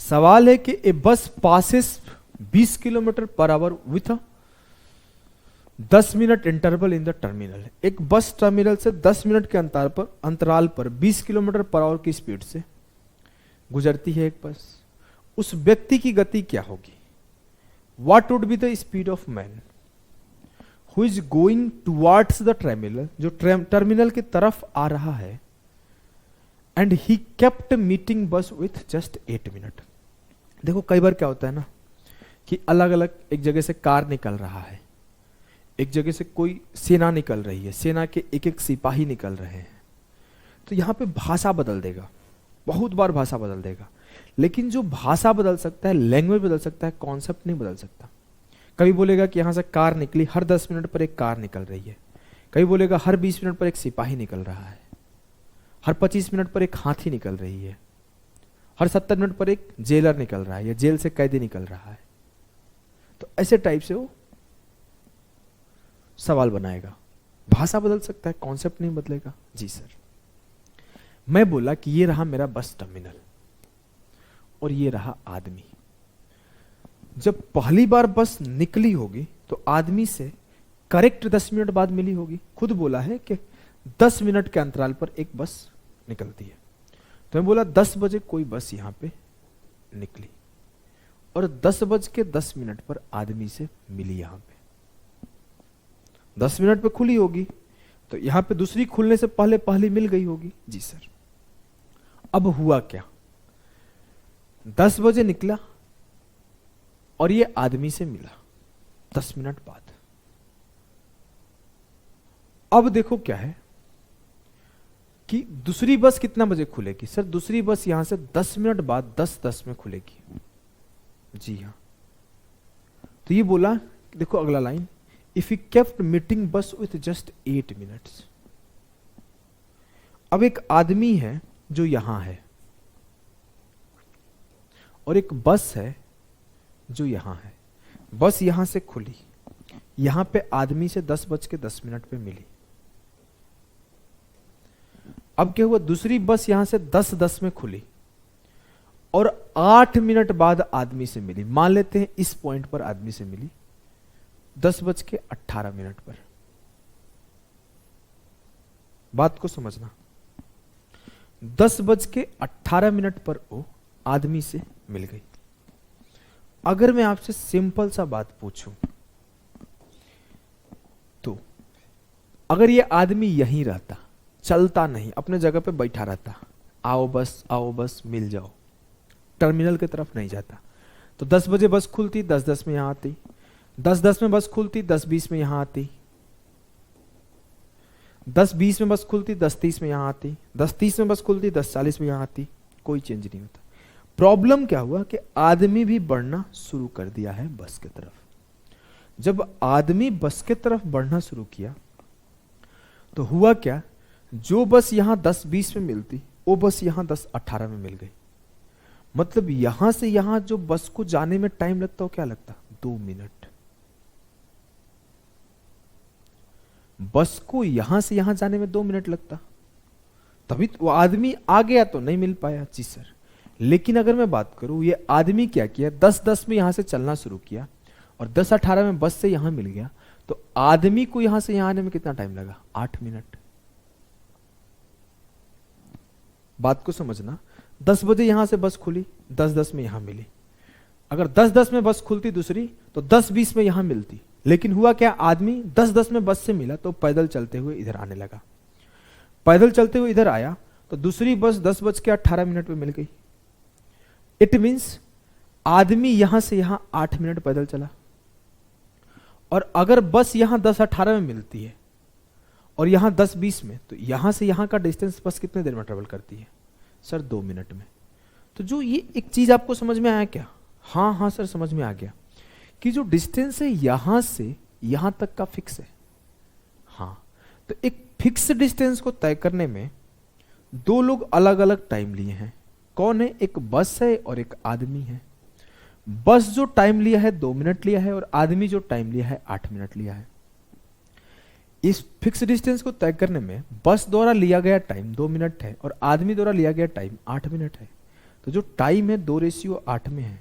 सवाल है कि ए बस passes 20 kilometre per hour with 10 minute interval in the terminal. एक बस टर्मिनल से 10 मिनट के अंतराल पर 20 किलोमीटर पर आवर की स्पीड से गुजरती है एक बस। उस व्यक्ति की गति क्या होगी? What would be the speed of man who is going towards the terminal, जो टर्मिनल की तरफ आ रहा है, एंड ही केप्ट मीटिंग बस विथ जस्ट 8 मिनट। देखो कई बार क्या होता है ना कि अलग अलग, एक जगह से कार निकल रहा है, एक जगह से कोई सेना निकल रही है, सेना के एक एक सिपाही निकल रहे हैं, तो यहां पे भाषा बदल देगा, बहुत बार भाषा बदल देगा। लेकिन जो भाषा बदल सकता है, लैंग्वेज बदल सकता है, कॉन्सेप्ट नहीं बदल सकता। कभी बोलेगा कि यहां से कार निकली, हर 10 मिनट पर एक कार निकल रही है। कभी बोलेगा हर 20 मिनट पर एक सिपाही निकल रहा है, हर 25 मिनट पर एक हाथी निकल रही है, हर 70 मिनट पर एक जेलर निकल रहा है या जेल से कैदी निकल रहा है। तो ऐसे टाइप से वो सवाल बनाएगा। भाषा बदल सकता है, कॉन्सेप्ट नहीं बदलेगा। जी सर। मैं बोला कि ये रहा मेरा बस टर्मिनल और ये रहा आदमी। जब पहली बार बस निकली होगी तो आदमी से करेक्ट 10 मिनट बाद मिली होगी। खुद बोला है कि 10 मिनट के अंतराल पर एक बस निकलती है। तो मैं बोला 10 बजे कोई बस यहां पे निकली और 10:10 पर आदमी से मिली। यहां पे 10 मिनट पे खुली होगी तो यहां पे दूसरी खुलने से पहले पहली मिल गई होगी। जी सर। अब हुआ क्या, 10 बजे निकला और ये आदमी से मिला 10 मिनट बाद। अब देखो क्या है कि दूसरी बस कितना बजे खुलेगी? सर दूसरी बस यहां से 10 मिनट बाद 10:10 में खुलेगी। जी हां। तो ये बोला, देखो अगला line, if you kept meeting बस विथ जस्ट 8 मिनट्स। अब एक आदमी है जो यहां है और एक बस है जो यहां है। बस यहां से खुली, यहां पे आदमी से 10:10 पे मिली। अब क्या हुआ, दूसरी बस यहां से 10:10 में खुली और 8 मिनट बाद आदमी से मिली। मान लेते हैं इस पॉइंट पर आदमी से मिली 10:18 पर। बात को समझना, 10:18 पर वो आदमी से मिल गई। अगर मैं आपसे सिंपल सा बात पूछूं तो अगर ये आदमी यहीं रहता, चलता नहीं, अपने जगह पे बैठा रहता, आओ बस मिल जाओ, टर्मिनल की तरफ नहीं जाता, तो 10 बजे बस खुलती, 10:10 में यहां आती, 10:10 में बस खुलती, 10:20 में यहां आती, 10:20 में बस खुलती, 10:30 में यहां आती, 10:30 में बस खुलती, 10:40 में यहां आती। कोई चेंज नहीं होता। प्रॉब्लम क्या हुआ कि आदमी भी बढ़ना शुरू कर दिया है बस की तरफ। जब आदमी बस की तरफ बढ़ना शुरू किया तो हुआ क्या, जो बस यहां 10-20 में मिलती वो बस यहां 10-18 में मिल गई। मतलब यहां से यहां जो बस को जाने में टाइम लगता हो क्या लगता, 2 मिनट। बस को यहां से यहां जाने में 2 मिनट लगता, तभी वो आदमी आ गया तो नहीं मिल पाया। जी सर, लेकिन अगर मैं बात करूं ये आदमी क्या किया, 10-10 में यहां से चलना शुरू किया और 10-18 में बस से यहां मिल गया, तो आदमी को यहां से यहां आने में कितना टाइम लगा, 8 मिनट। बात को समझना, 10 बजे यहां से बस खुली, 10-10 में यहां मिली। अगर 10-10 में बस खुलती दूसरी तो 10-20 में यहां मिलती, लेकिन हुआ क्या, आदमी 10-10 में बस से मिला तो पैदल चलते हुए इधर आने लगा। पैदल चलते हुए इधर आया तो दूसरी बस 10:18 में मिल गई। इट मींस आदमी यहां से यहां 8 मिनट पैदल चला। और अगर बस यहां 10:18 में मिलती है और यहां 10:20 में, तो यहां से यहां का डिस्टेंस बस कितने देर में ट्रेवल करती है सर, 2 मिनट में। तो जो ये एक चीज आपको समझ में आया क्या, हाँ हाँ सर समझ में आ गया कि जो डिस्टेंस है यहां से यहां तक का फिक्स है। हाँ, तो एक फिक्स डिस्टेंस को तय करने में 2 लोग अलग अलग टाइम लिए हैं। कौन है, एक बस है और एक आदमी है। बस जो टाइम लिया है 2 मिनट लिया है और आदमी जो टाइम लिया है 8 मिनट लिया है। इस फिक्स डिस्टेंस को तय करने में बस द्वारा लिया गया टाइम 2 मिनट है और आदमी द्वारा लिया गया टाइम 8 मिनट है। तो जो टाइम है 2:8 में है,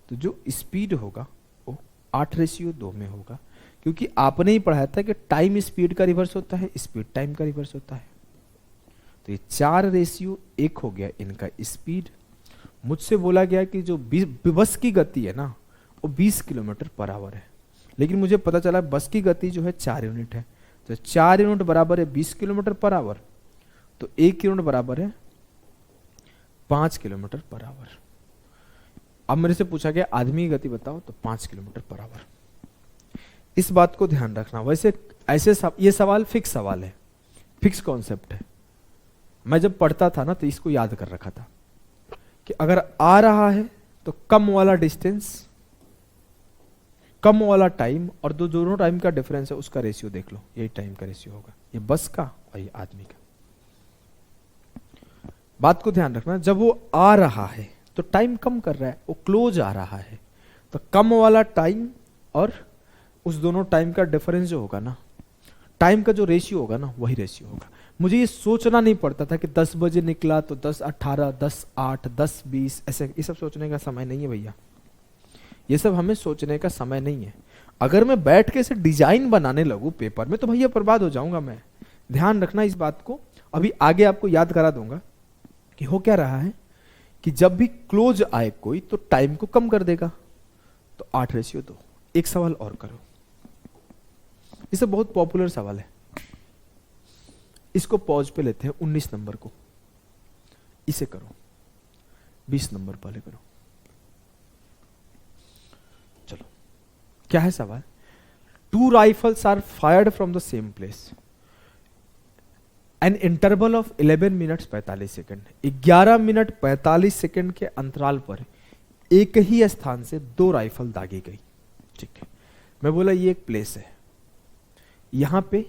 तो जो स्पीड होगा वो 8:2 में होगा, क्योंकि आपने ही पढ़ाया था कि टाइम स्पीड का रिवर्स होता है, स्पीड टाइम का रिवर्स होता है। तो ये 4:1 हो गया इनका स्पीड। मुझसे बोला गया कि जो बस की गति है ना वो 20 किलोमीटर पर आवर है, लेकिन मुझे पता चला बस की गति जो है 4 यूनिट है। तो 4 यूनिट बराबर है 20 किलोमीटर पर आवर, तो 1 यूनिट बराबर है 5 किलोमीटर पर आवर। अब मेरे से पूछा गया आदमी की गति बताओ, तो 5 किलोमीटर पर आवर। इस बात को ध्यान रखना। वैसे ऐसे ये सवाल फिक्स सवाल है, फिक्स कॉन्सेप्ट है। मैं जब पढ़ता था ना तो इसको याद कर रखा था कि अगर आ रहा है तो कम वाला डिस्टेंस, कम वाला टाइम और दो दोनों टाइम का डिफरेंस है उसका रेशियो देख लो, यही टाइम का रेशियो होगा, ये बस का और ये आदमी का। बात को ध्यान रखना, जब वो आ रहा है तो टाइम कम कर रहा है, वो क्लोज आ रहा है, तो कम वाला टाइम और उस दोनों टाइम का डिफरेंस जो होगा ना, टाइम का जो रेशियो होगा ना, वही रेशियो होगा। मुझे ये सोचना नहीं पड़ता था कि 10 बजे निकला तो 10:18, 10:08, 10:20, ऐसे ये सब सोचने का समय नहीं है भैया। ये सब हमें सोचने का समय नहीं है। अगर मैं बैठ के इसे डिजाइन बनाने लगूं पेपर में तो भैया बर्बाद हो जाऊंगा मैं। ध्यान रखना इस बात को, अभी आगे आपको याद करा दूंगा कि हो क्या रहा है कि जब भी क्लोज आए कोई तो टाइम को कम कर देगा, तो 8:2। एक सवाल और करो, इसे बहुत पॉपुलर सवाल है, इसको पॉज पे लेते हैं। 19 नंबर को इसे करो, 20 नंबर पहले करो। चलो, क्या है सवाल, 2 rifles are fired from the same place, an interval of 11 minutes 45 second. 11 minute 45 second के अंतराल पर एक ही स्थान से 2 राइफल दागी गई। ठीक है, मैं बोला ये एक प्लेस है, यहां पे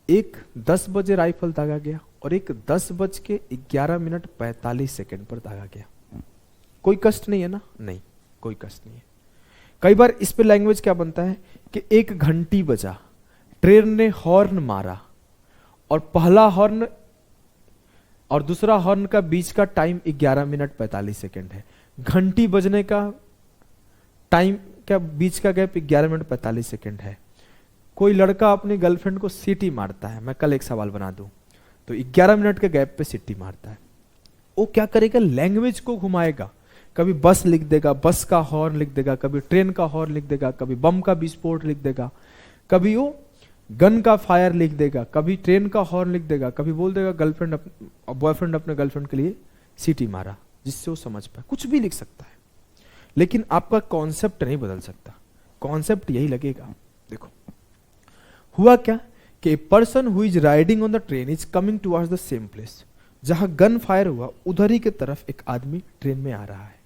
एक 10 बजे राइफल दागा गया और एक 10:11 पर दागा गया। कोई कष्ट नहीं है ना, नहीं कोई कष्ट नहीं है। कई बार इस पे लैंग्वेज क्या बनता है कि एक घंटी बजा, ट्रेन ने हॉर्न मारा और पहला हॉर्न और दूसरा हॉर्न का बीच का टाइम 11 मिनट 45 सेकेंड है। घंटी बजने का टाइम का बीच का गैप 11 मिनट 45 सेकेंड है। कोई लड़का अपनी गर्लफ्रेंड को सीटी मारता है, मैं कल एक सवाल बना दूं, तो 11 मिनट के गैप पे सीटी मारता है। वो क्या करेगा, लैंग्वेज को घुमाएगा, कभी बस लिख देगा, बस का हॉर्न लिख देगा, कभी ट्रेन का हॉर्न लिख देगा, कभी बम का विस्फोट लिख देगा, कभी वो गन का फायर लिख देगा, कभी ट्रेन का हॉर्न लिख देगा, कभी बोल देगा गर्लफ्रेंड बॉयफ्रेंड अपने गर्लफ्रेंड के लिए सीटी मारा, जिससे वो समझ पाए। कुछ भी लिख सकता है, लेकिन आपका कॉन्सेप्ट नहीं बदल सकता, कॉन्सेप्ट यही लगेगा। देखो हुआ क्या कि person who is riding on the train is coming towards the same place. जहां गन फायर हुआ उधर ही की तरफ एक आदमी ट्रेन में आ रहा है।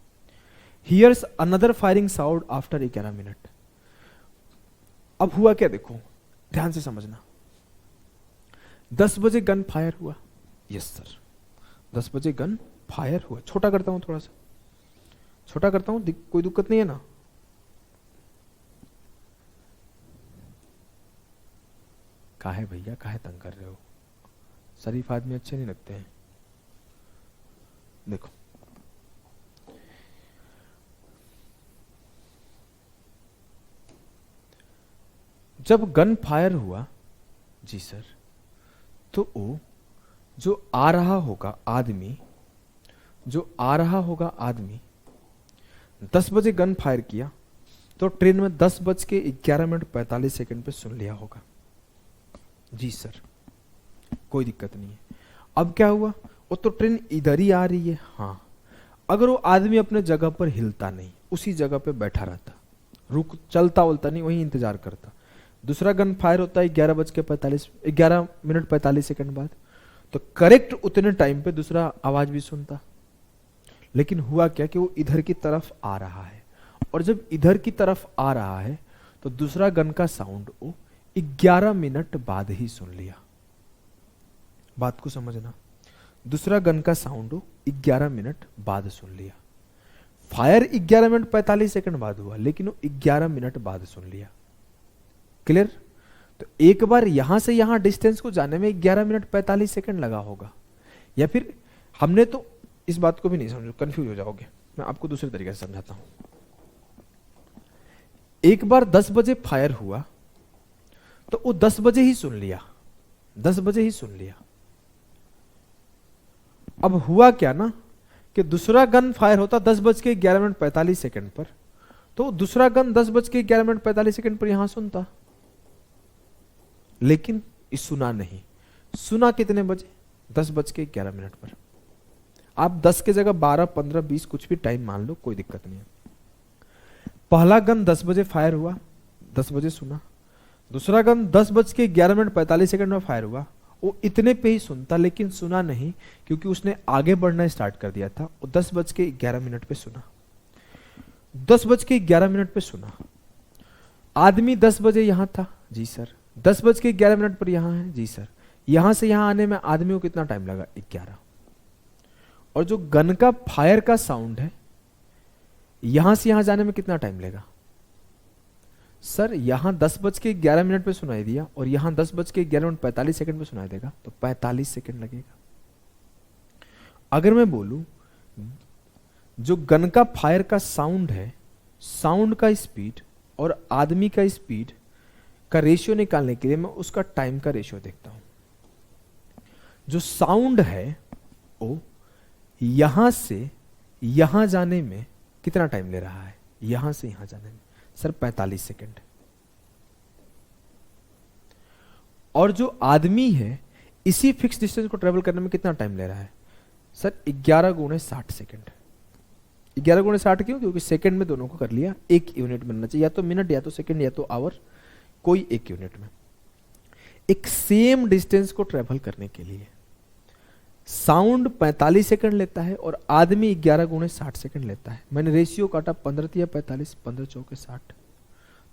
Here's another firing sound after 11 minute. अब हुआ क्या, देखो ध्यान से समझना। 10 बजे गन फायर हुआ, यस सर 10 बजे गन फायर हुआ। छोटा करता हूं, थोड़ा सा छोटा करता हूं, कोई दिक्कत नहीं है ना? काहे भैया, काहे तंग कर रहे हो? शरीफ आदमी अच्छे नहीं लगते हैं। देखो जब गन फायर हुआ जी सर, तो वो जो आ रहा होगा आदमी, जो आ रहा होगा आदमी 10 बजे गन फायर किया तो ट्रेन में 10:11:45 पे सुन लिया होगा जी सर, कोई दिक्कत नहीं है। अब क्या हुआ, वो तो ट्रेन इधर ही आ रही है, हाँ। अगर वो आदमी अपने जगह पर हिलता नहीं, उसी जगह पे बैठा रहता, रुक चलता वलता नहीं, वहीं इंतजार करता, दूसरा गन फायर होता है 11:45 बाद, तो करेक्ट उतने टाइम पे दूसरा आवाज भी सुनता। लेकिन हुआ क्या कि वो इधर की तरफ आ रहा है, और जब इधर की तरफ आ रहा है तो दूसरा गन का साउंड वो 11 मिनट बाद ही सुन लिया। बात को समझना, दूसरा गन का साउंड 11 मिनट बाद सुन लिया। फायर 11:45 बाद हुआ, लेकिन वो 11 मिनट बाद सुन लिया। क्लियर? तो एक बार यहां से यहां डिस्टेंस को जाने में 11:45 लगा होगा, या फिर हमने तो इस बात को भी नहीं समझो, कंफ्यूज हो जाओगे। मैं आपको दूसरे तरीके से समझाता हूं। एक बार 10 बजे फायर हुआ तो वो 10 बजे ही सुन लिया, 10 बजे ही सुन लिया। अब हुआ क्या ना कि दूसरा गन फायर होता 10:11:45 पर, तो दूसरा गन 10:11:45 पर यहां सुनता, लेकिन इस सुना नहीं। सुना कितने बजे? 10:11 पर। आप 10 के जगह 12, 15, 20 कुछ भी टाइम मान लो, कोई दिक्कत नहीं है। पहला गन 10 बजे फायर हुआ, 10 बजे सुना। दूसरा गन 10:11:45 में फायर हुआ, वो इतने पे ही सुनता, लेकिन सुना नहीं, क्योंकि उसने आगे बढ़ना स्टार्ट कर दिया था। वो 10:11 पे सुना, 10:11 पे सुना। आदमी 10 बजे यहां था जी सर, 10:11 पर यहां है जी सर। यहां से यहां आने में आदमी को कितना टाइम लगा? 11। और जो गन का फायर का साउंड है, यहां से यहां जाने में कितना टाइम लेगा? सर यहां 10:11 पे सुनाई दिया और यहां 10:11:45 पे सुनाई देगा, तो 45 सेकंड लगेगा। अगर मैं बोलूं जो गन का फायर का साउंड है, साउंड का स्पीड और आदमी का स्पीड का रेशियो निकालने के लिए मैं उसका टाइम का रेशियो देखता हूं। जो साउंड है वो यहां से यहां जाने में कितना टाइम ले रहा है? यहां से यहां जाने में सर 45 सेकंड। और जो आदमी है इसी फिक्स डिस्टेंस को ट्रेवल करने में कितना टाइम ले रहा है? Sir 11 × 60 second. 11 × 60 क्यों? क्योंकि सेकंड में दोनों को कर लिया, एक यूनिट बनना चाहिए, या तो मिनट या तो सेकंड या तो आवर, कोई एक यूनिट में। एक सेम डिस्टेंस को ट्रेवल करने के लिए साउंड 45 सेकंड लेता है और आदमी 11 × 60 सेकंड लेता है। मैंने रेशियो काटा, 15 × 45, 15 × 4 = 60।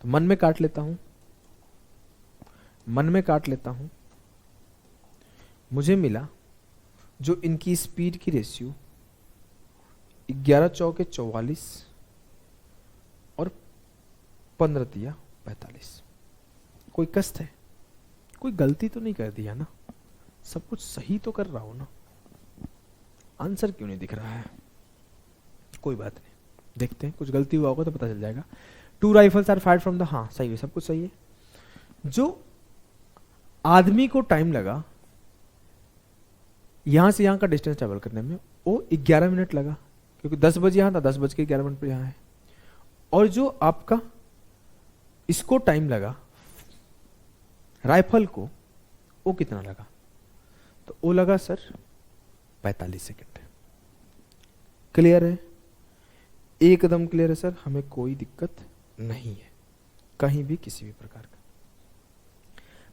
तो मन में काट लेता हूं, मन में काट लेता हूं। मुझे मिला जो इनकी स्पीड की रेशियो 11 × 4 = 44 और 15 × 45। कोई कष्ट है? कोई गलती तो नहीं कर दिया ना? सब कुछ सही तो कर रहा हूं ना? आंसर क्यों नहीं दिख रहा है? कोई बात नहीं, देखते हैं, कुछ गलती हुआ होगा तो पता चल जाएगा। 2 rifles are fired from the, हाँ सही है, सब कुछ सही है। जो आदमी को टाइम लगा यहां से यहां का डिस्टेंस ट्रेवल करने में, वो 11 मिनट लगा, क्योंकि 10 बजे यहां था, 10:11 पर यहां है। और जो आपका इसको टाइम लगा राइफल को, वो कितना लगा? तो वो लगा सर 45 सेकंड। क्लियर है? एकदम क्लियर है सर, हमें कोई दिक्कत नहीं है कहीं भी किसी भी प्रकार का।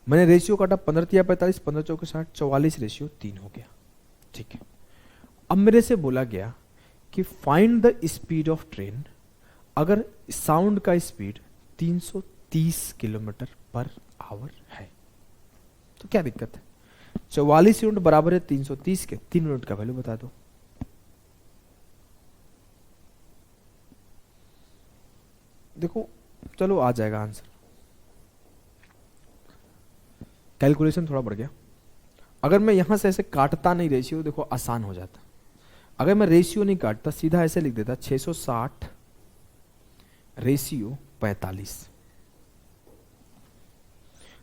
मैंने रेशियो काटा, 15 × 45, 15 × 4 = 60, 44 रेशियो 3 हो गया। ठीक है, अब मेरे से बोला गया कि find the speed of train अगर साउंड का स्पीड 330 km/h है, तो क्या दिक्कत है? 44 यूनिट बराबर है 330 के। 3 मिनट का वैल्यू बता दो। देखो चलो आ जाएगा आंसर। कैलकुलेशन थोड़ा बढ़ गया। अगर मैं यहां से ऐसे काटता नहीं रेशियो, देखो आसान हो जाता। अगर मैं रेशियो नहीं काटता, सीधा ऐसे लिख देता 660 रेशियो 45।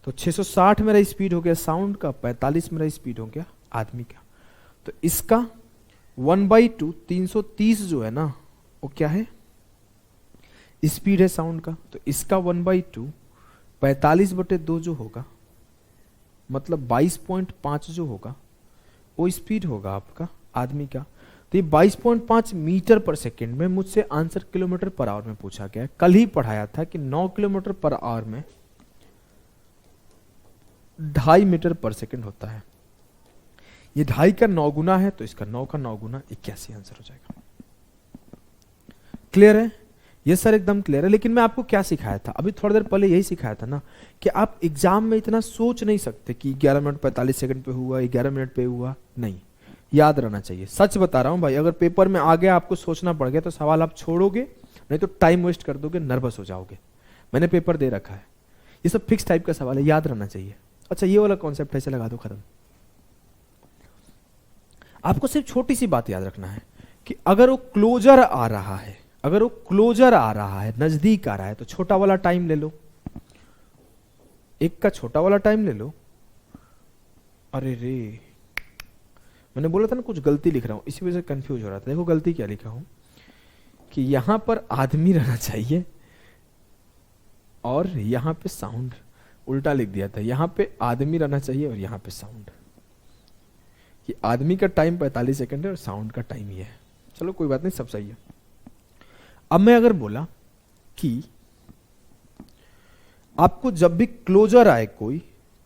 तो 660 मेरा स्पीड हो गया साउंड का, 45 मेरा स्पीड हो गया आदमी का। तो इसका 1/2 330 जो है ना, वो क्या है, स्पीड है साउंड का। तो इसका 1/2 45/2 जो होगा, मतलब 22.5 जो होगा, वो स्पीड होगा आपका आदमी का। तो ये 22.5 मीटर पर सेकेंड में मुझसे आंसर किलोमीटर पर आवर में पूछा गया है। कल ही पढ़ाया था कि 9 किलोमीटर पर आवर में 2.5 मीटर पर सेकेंड होता है। ये 2.5 का 9 गुना है, तो इसका 9 का 9 गुना 81 आंसर हो जाएगा। क्लियर है? ये सर एकदम क्लियर है। लेकिन मैं आपको क्या सिखाया था, अभी थोड़ी देर पहले यही सिखाया था ना, कि आप एग्जाम में इतना सोच नहीं सकते कि 11 मिनट 45 सेकंड पे हुआ, 11 मिनट पे हुआ। नहीं, याद रहना चाहिए। सच बता रहा हूं भाई, अगर पेपर में आ गया, आपको सोचना पड़ गया, तो सवाल आप छोड़ोगे, नहीं तो टाइम वेस्ट कर दोगे, नर्वस हो जाओगे। मैंने पेपर दे रखा है, ये सब फिक्स टाइप का सवाल है, याद रहना चाहिए। अच्छा, ये वाला कॉन्सेप्ट ऐसे लगा दो, खत्म। आपको सिर्फ छोटी सी बात याद रखना है कि अगर वो क्लोजर आ रहा है, अगर वो क्लोजर आ रहा है, नजदीक आ रहा है, तो छोटा वाला टाइम ले लो, एक का छोटा वाला टाइम ले लो। अरे रे, मैंने बोला था ना कुछ गलती लिख रहा हूं, इसी वजह से कंफ्यूज हो रहा था। देखो गलती क्या लिखा हूं, कि यहां पर आदमी रहना चाहिए और यहां पे साउंड, उल्टा लिख दिया था। यहां पे आदमी रहना चाहिए और यहां पे साउंड। ये आदमी का टाइम 45 सेकंड है और साउंड का टाइम ये है। चलो कोई बात नहीं, सब सही है। अब मैं अगर बोला कि आपको जब भी क्लोजर आए, कोई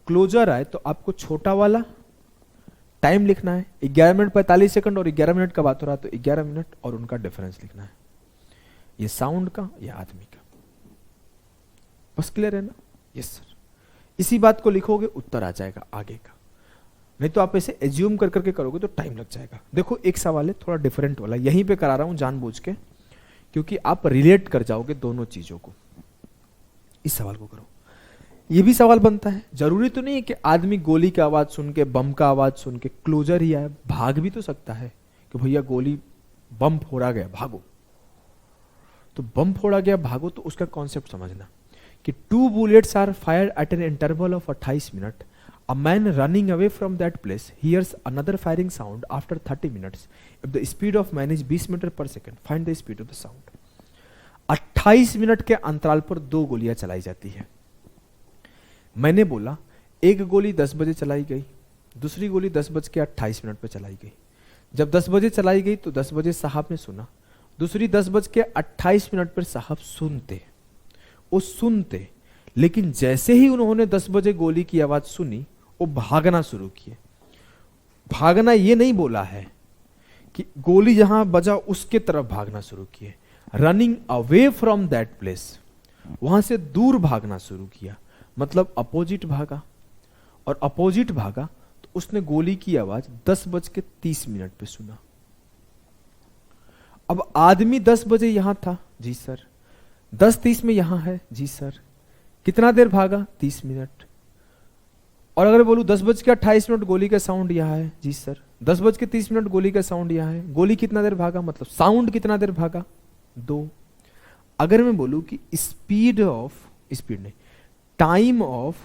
क्लोजर आए, तो आपको छोटा वाला टाइम लिखना है। 11 मिनट 45 सेकंड और 11 मिनट का बात हो रहा है, तो 11 मिनट और उनका डिफरेंस लिखना है, ये साउंड का, ये आदमी का। बस क्लियर है ना? Yes sir. इसी बात को लिखोगे, उत्तर आ जाएगा आगे का। नहीं तो आप ऐसे एज्यूम कर करके करोगे तो टाइम लग जाएगा। देखो एक सवाल है थोड़ा डिफरेंट वाला, यहीं पे करा रहा हूं जानबूझ के, क्योंकि आप रिलेट कर जाओगे दोनों चीजों को। इस सवाल को करो। ये भी सवाल बनता है, जरूरी तो नहीं है कि आदमी गोली की आवाज सुन के, बम का आवाज सुन के क्लोजर ही आए, भाग भी तो सकता है कि भैया गोली, बम फोड़ा गया, भागो। तो बम फोड़ा गया, भागो, तो उसका कॉन्सेप्ट समझना कि 2 bullets are fired at an interval of 28 minute. A man running away from that place hears another firing sound after 30 minutes. If the speed of man is 20 metre पर second, find the speed of the sound. 28 minute के अंतराल पर 2 गोलियां चलाई जाती है। मैंने बोला एक गोली 10 बजे चलाई गई, दूसरी गोली 10:28 पे चलाई गई। जब 10 बजे चलाई गई तो 10 बजे साहब ने सुना, दूसरी 10:28 पर साहब सुनते, वो सुनते, लेकिन जैसे ही उन्होंने 10 बजे गोली की आवाज सुनी, वो भागना शुरू किए। भागना ये नहीं बोला है कि गोली जहां बजा उसके तरफ भागना शुरू किए, running away from that place, वहां से दूर भागना शुरू किया, मतलब अपोजिट भागा। और अपोजिट भागा तो उसने गोली की आवाज 10:30 पे सुना। अब आदमी 10 बजे यहां था, जी सर, 10:30 में यहां है, जी सर, कितना देर भागा, 30 मिनट। और अगर बोलूं 10:28 गोली का साउंड यहां है, जी सर, 10:30 गोली का साउंड यहां है, गोली कितना देर भागा, मतलब साउंड कितना देर भागा, 2। अगर मैं बोलूं कि स्पीड नहीं, टाइम ऑफ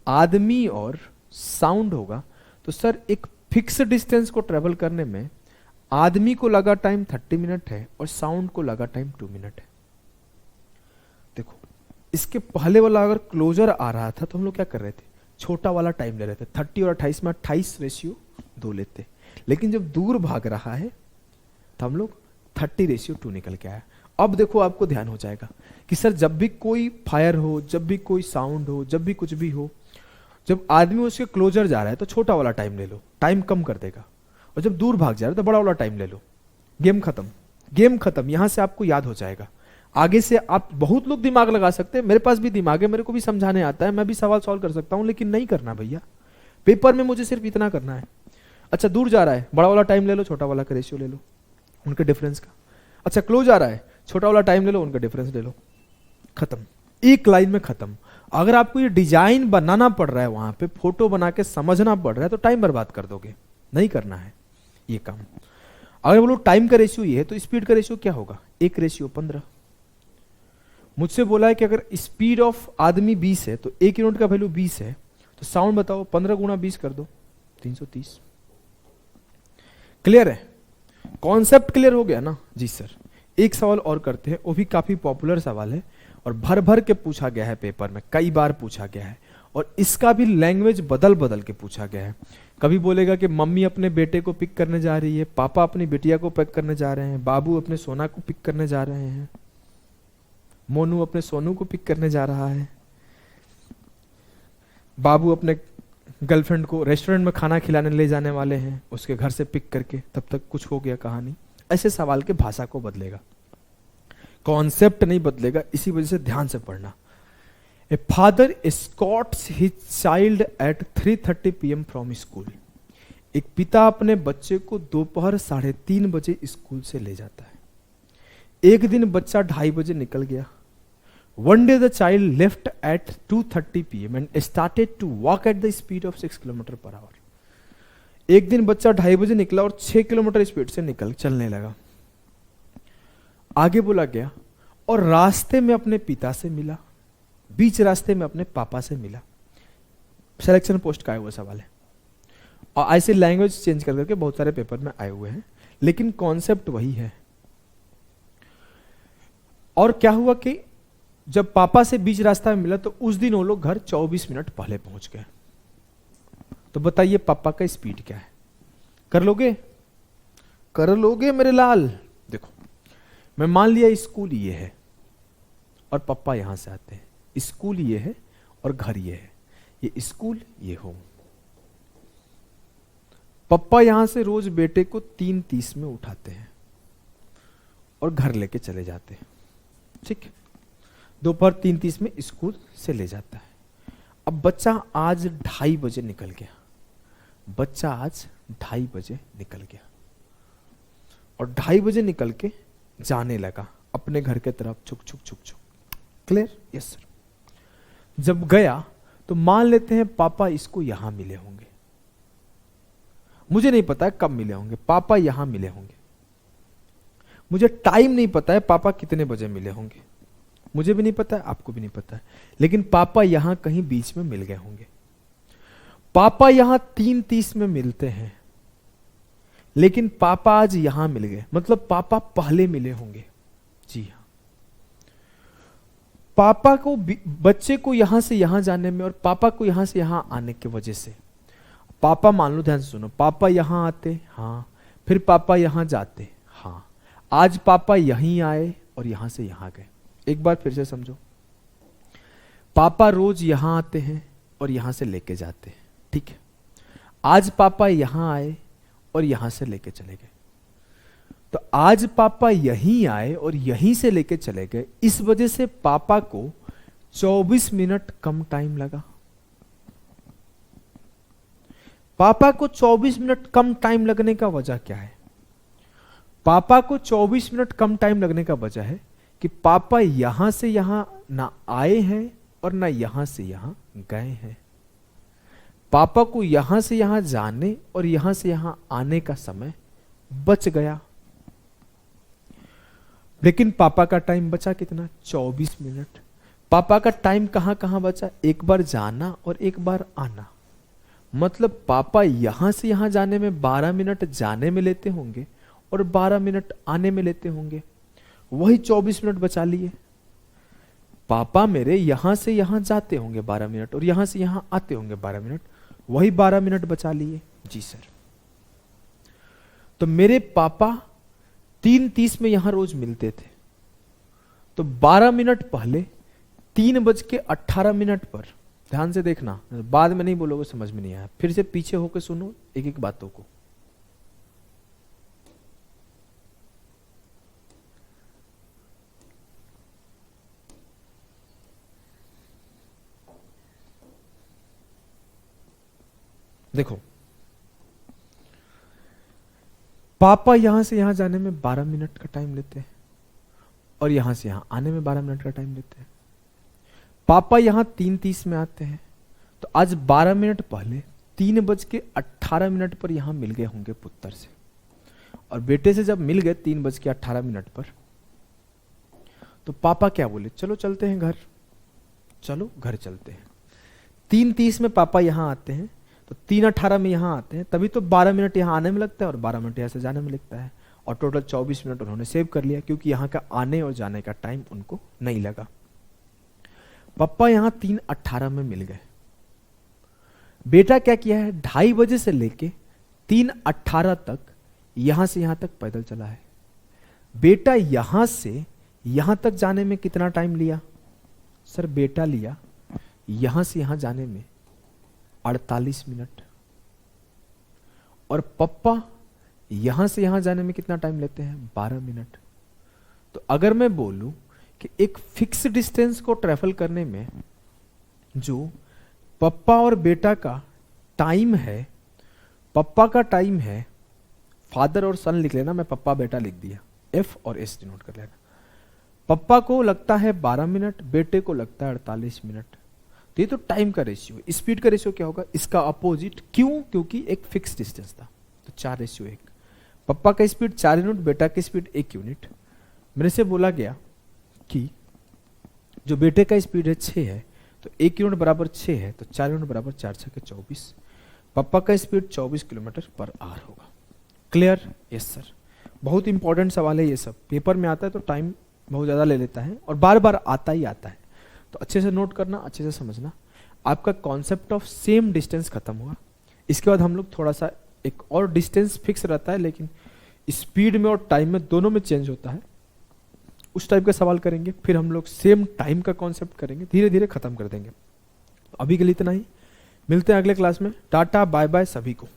आदमी और साउंड होगा, तो सर एक फिक्स डिस्टेंस को ट्रेवल करने में आदमी को लगा टाइम 30 मिनट है और साउंड को लगा टाइम 2 मिनट है। देखो इसके पहले वाला अगर क्लोजर आ रहा था तो हम लोग क्या कर रहे थे, छोटा वाला टाइम ले रहे थे, 30 और 28 में 28 रेशियो 2 लेते। लेकिन जब दूर भाग रहा है तो हम लोग 30 रेशियो 2 निकल के आया। अब देखो आपको ध्यान हो जाएगा कि सर जब भी कोई फायर हो, जब भी कोई साउंड हो, जब भी कुछ भी हो, जब आदमी उसके क्लोजर जा रहा है तो छोटा वाला टाइम ले लो, टाइम कम कर देगा। और जब दूर भाग जा रहा है तो बड़ा वाला टाइम ले लो, गेम खत्म, गेम खत्म। यहां से आपको याद हो जाएगा। आगे से आप बहुत लोग दिमाग लगा सकते हैं, मेरे पास भी दिमाग है, मेरे को भी समझाने आता है, मैं भी सवाल सॉल्व कर सकता हूं, लेकिन नहीं करना भैया, पेपर में मुझे सिर्फ इतना करना है। अच्छा दूर जा रहा है, बड़ा वाला टाइम ले लो, छोटा वाला का रेशियो ले लो, उनके डिफरेंस का। अच्छा क्लोज आ रहा है, छोटा वाला टाइम ले लो, उनका डिफरेंस ले लो, खत्म, एक लाइन में खत्म। अगर आपको ये डिजाइन बनाना पड़ रहा है, वहां पे फोटो बना के समझना पड़ रहा है, तो टाइम बर्बाद कर दोगे, नहीं करना है ये काम। अगर बोलो टाइम का रेशियो ये है, तो स्पीड का रेशियो क्या होगा, 1:15। मुझसे बोला है कि अगर स्पीड ऑफ आदमी 20 है तो 1 यूनिट का वैल्यू 20 है, तो साउंड बताओ, 15 गुणा 20 कर दो, 330। क्लियर है, कॉन्सेप्ट क्लियर हो गया ना जी सर। एक सवाल और करते हैं, वो भी काफी पॉपुलर सवाल है और भर भर के पूछा गया है पेपर में, कई बार पूछा गया है, और इसका भी लैंग्वेज बदल बदल के पूछा गया है। कभी बोलेगा कि मम्मी अपने बेटे को पिक करने जा रही है, पापा अपनी बिटिया को पिक करने जा रहे हैं, बाबू अपने सोना को पिक करने जा रहे हैं, मोनू अपने सोनू को पिक करने जा रहा है, बाबू अपने गर्लफ्रेंड को रेस्टोरेंट में खाना खिलाने ले जाने वाले हैं, उसके घर से पिक करके, तब तक कुछ हो गया कहानी। ऐसे सवाल के भाषा को बदलेगा, कॉन्सेप्ट नहीं बदलेगा, इसी वजह से ध्यान से पढ़ना। A father Escorts his child at 3:30 PM from school. एक पिता अपने बच्चे को दोपहर 3:30 बजे स्कूल से ले जाता है। एक दिन बच्चा 2:30 बजे निकल गया। One day the child left at 2:30 PM and started to walk at the speed of 6 km/h. एक दिन बच्चा 2:30 बजे निकला और 6 किलोमीटर स्पीड से चलने लगा। आगे बोला गया और रास्ते में अपने पिता से मिला, बीच रास्ते में अपने पापा से मिला। सिलेक्शन पोस्ट का आया हुआ सवाल है, और ऐसे लैंग्वेज चेंज कर करके बहुत सारे पेपर में आए हुए हैं, लेकिन कॉन्सेप्ट वही है। और क्या हुआ कि जब पापा से बीच रास्ता में मिला, तो उस दिन वो लोग घर 24 मिनट पहले पहुंच गए। तो बताइए पापा का स्पीड क्या है, कर लोगे, कर लोगे मेरे लाल। देखो मैं मान लिया स्कूल ये है और पापा यहां से आते हैं, स्कूल ये है और घर ये है, ये स्कूल ये होम। पापा यहां से रोज बेटे को 3:30 में उठाते हैं और घर लेके चले जाते हैं, ठीक है। दोपहर 3:30 में स्कूल से ले जाता है। अब बच्चा आज 2:30 बजे निकल गया, बच्चा आज 2:30 बजे निकल गया और 2:30 बजे निकल के जाने लगा अपने घर के तरफ, छुक छुक छुक छुक। क्लियर? Yes sir. जब गया तो मान लेते हैं पापा इसको यहां मिले होंगे, मुझे नहीं पता है कब मिले होंगे, पापा यहां मिले होंगे। मुझे टाइम नहीं पता है पापा कितने बजे मिले होंगे, मुझे भी नहीं पता है, आपको भी नहीं पता है, लेकिन पापा यहां कहीं बीच में मिल गए होंगे। पापा यहां 3:30 में मिलते हैं, लेकिन पापा आज यहां मिल गए, मतलब पापा पहले मिले होंगे। जी हां, पापा को बच्चे को यहां से यहां जाने में और पापा को यहां से यहां आने की वजह से, पापा मान लो, ध्यान से सुनो, पापा यहां आते, हाँ, फिर पापा यहां जाते, हाँ, आज पापा यहीं आए और यहां से यहां गए। एक बार फिर से समझो, पापा रोज यहां आते हैं और यहां से लेके जाते हैं, ठीक है। आज पापा यहां आए और यहां से लेके चले गए, तो आज पापा यहीं आए और यहीं से लेके चले गए, इस वजह से पापा को 24 मिनट कम टाइम लगा। पापा को 24 मिनट कम टाइम लगने का वजह क्या है? पापा को 24 मिनट कम टाइम लगने का वजह है कि पापा यहां से यहां ना आए हैं और ना यहां से यहां गए हैं। पापा को यहां से यहां जाने और यहां से यहां आने का समय बच गया, लेकिन पापा का टाइम बचा कितना? 24 मिनट। पापा का टाइम कहां कहां बचा? एक बार जाना और एक बार आना, मतलब पापा यहां से यहां जाने में 12 मिनट जाने में लेते होंगे और 12 मिनट आने में लेते होंगे, वही 24 मिनट बचा लिए। पापा मेरे यहां से यहां जाते होंगे 12 मिनट और यहां से यहां आते होंगे 12 मिनट, वही 12 मिनट बचा लिए। जी सर। तो मेरे पापा 3:30 में यहां रोज मिलते थे, तो 12 मिनट पहले 3:18 पर, ध्यान से देखना, बाद में नहीं बोलोगे समझ में नहीं आया, फिर से पीछे होकर सुनो एक एक बातों को। देखो, पापा यहां से यहां जाने में 12 मिनट का टाइम लेते हैं और यहां से यहां आने में 12 मिनट का टाइम लेते हैं। पापा यहां 3:30 में आते हैं, तो आज 12 मिनट पहले 3:18 पर यहां मिल गए होंगे पुत्र से, और बेटे से जब मिल गए 3:18 पर, तो पापा क्या बोले, चलो चलते हैं घर, चलो घर चलते हैं। 3:30 में पापा यहां आते हैं, तो 3:18 में यहां आते हैं, तभी तो 12 मिनट यहां आने में लगता है और 12 मिनट यहां से जाने में लगता है, और टोटल 24 मिनट उन्होंने सेव कर लिया, क्योंकि यहां का आने और जाने का टाइम उनको नहीं लगा। पापा यहां 3:18 में मिल गए, बेटा क्या किया है, 2:30 बजे से लेके 3:18 तक यहां से यहां तक पैदल चला है। बेटा यहां से यहां तक जाने में कितना टाइम लिया सर? बेटा लिया यहां से यहां जाने में 48 मिनट, और पप्पा यहां से यहां जाने में कितना टाइम लेते हैं? 12 मिनट। तो अगर मैं बोलूं कि एक फिक्स डिस्टेंस को ट्रेवल करने में जो पप्पा और बेटा का टाइम है, पप्पा का टाइम है, फादर और सन लिख लेना, मैं पप्पा बेटा लिख दिया, एफ और एस डिनोट कर लेना। पप्पा को लगता है 12 मिनट, बेटे को लगता है 48 मिनट। तो ये तो टाइम का रेशियो। स्पीड का रेशियो क्या होगा? इसका अपोजिट। क्यों? क्योंकि एक फिक्स डिस्टेंस था, तो 4:1। पप्पा का स्पीड 4 यूनिट, बेटा की स्पीड 1 यूनिट। मेरे से बोला गया कि जो बेटे का स्पीड है 6 है, तो 1 यूनिट बराबर 6 है, तो 4 यूनिट बराबर 4 6 24। पप्पा का स्पीड 24 किलोमीटर पर आवर होगा। क्लियर? Yes sir. बहुत इंपॉर्टेंट सवाल है ये सब, पेपर में आता है तो टाइम बहुत ज़्यादा ले लेता है और बार बार आता ही आता है, तो अच्छे से नोट करना, अच्छे से समझना। आपका कॉन्सेप्ट ऑफ सेम डिस्टेंस खत्म हुआ। इसके बाद हम लोग थोड़ा सा, एक और डिस्टेंस फिक्स रहता है लेकिन स्पीड में और टाइम में दोनों में चेंज होता है, उस टाइप का सवाल करेंगे। फिर हम लोग सेम टाइम का कॉन्सेप्ट करेंगे, धीरे धीरे खत्म कर देंगे। तो अभी के लिए इतना ही, मिलते हैं अगले क्लास में। टाटा बाय बाय सभी को।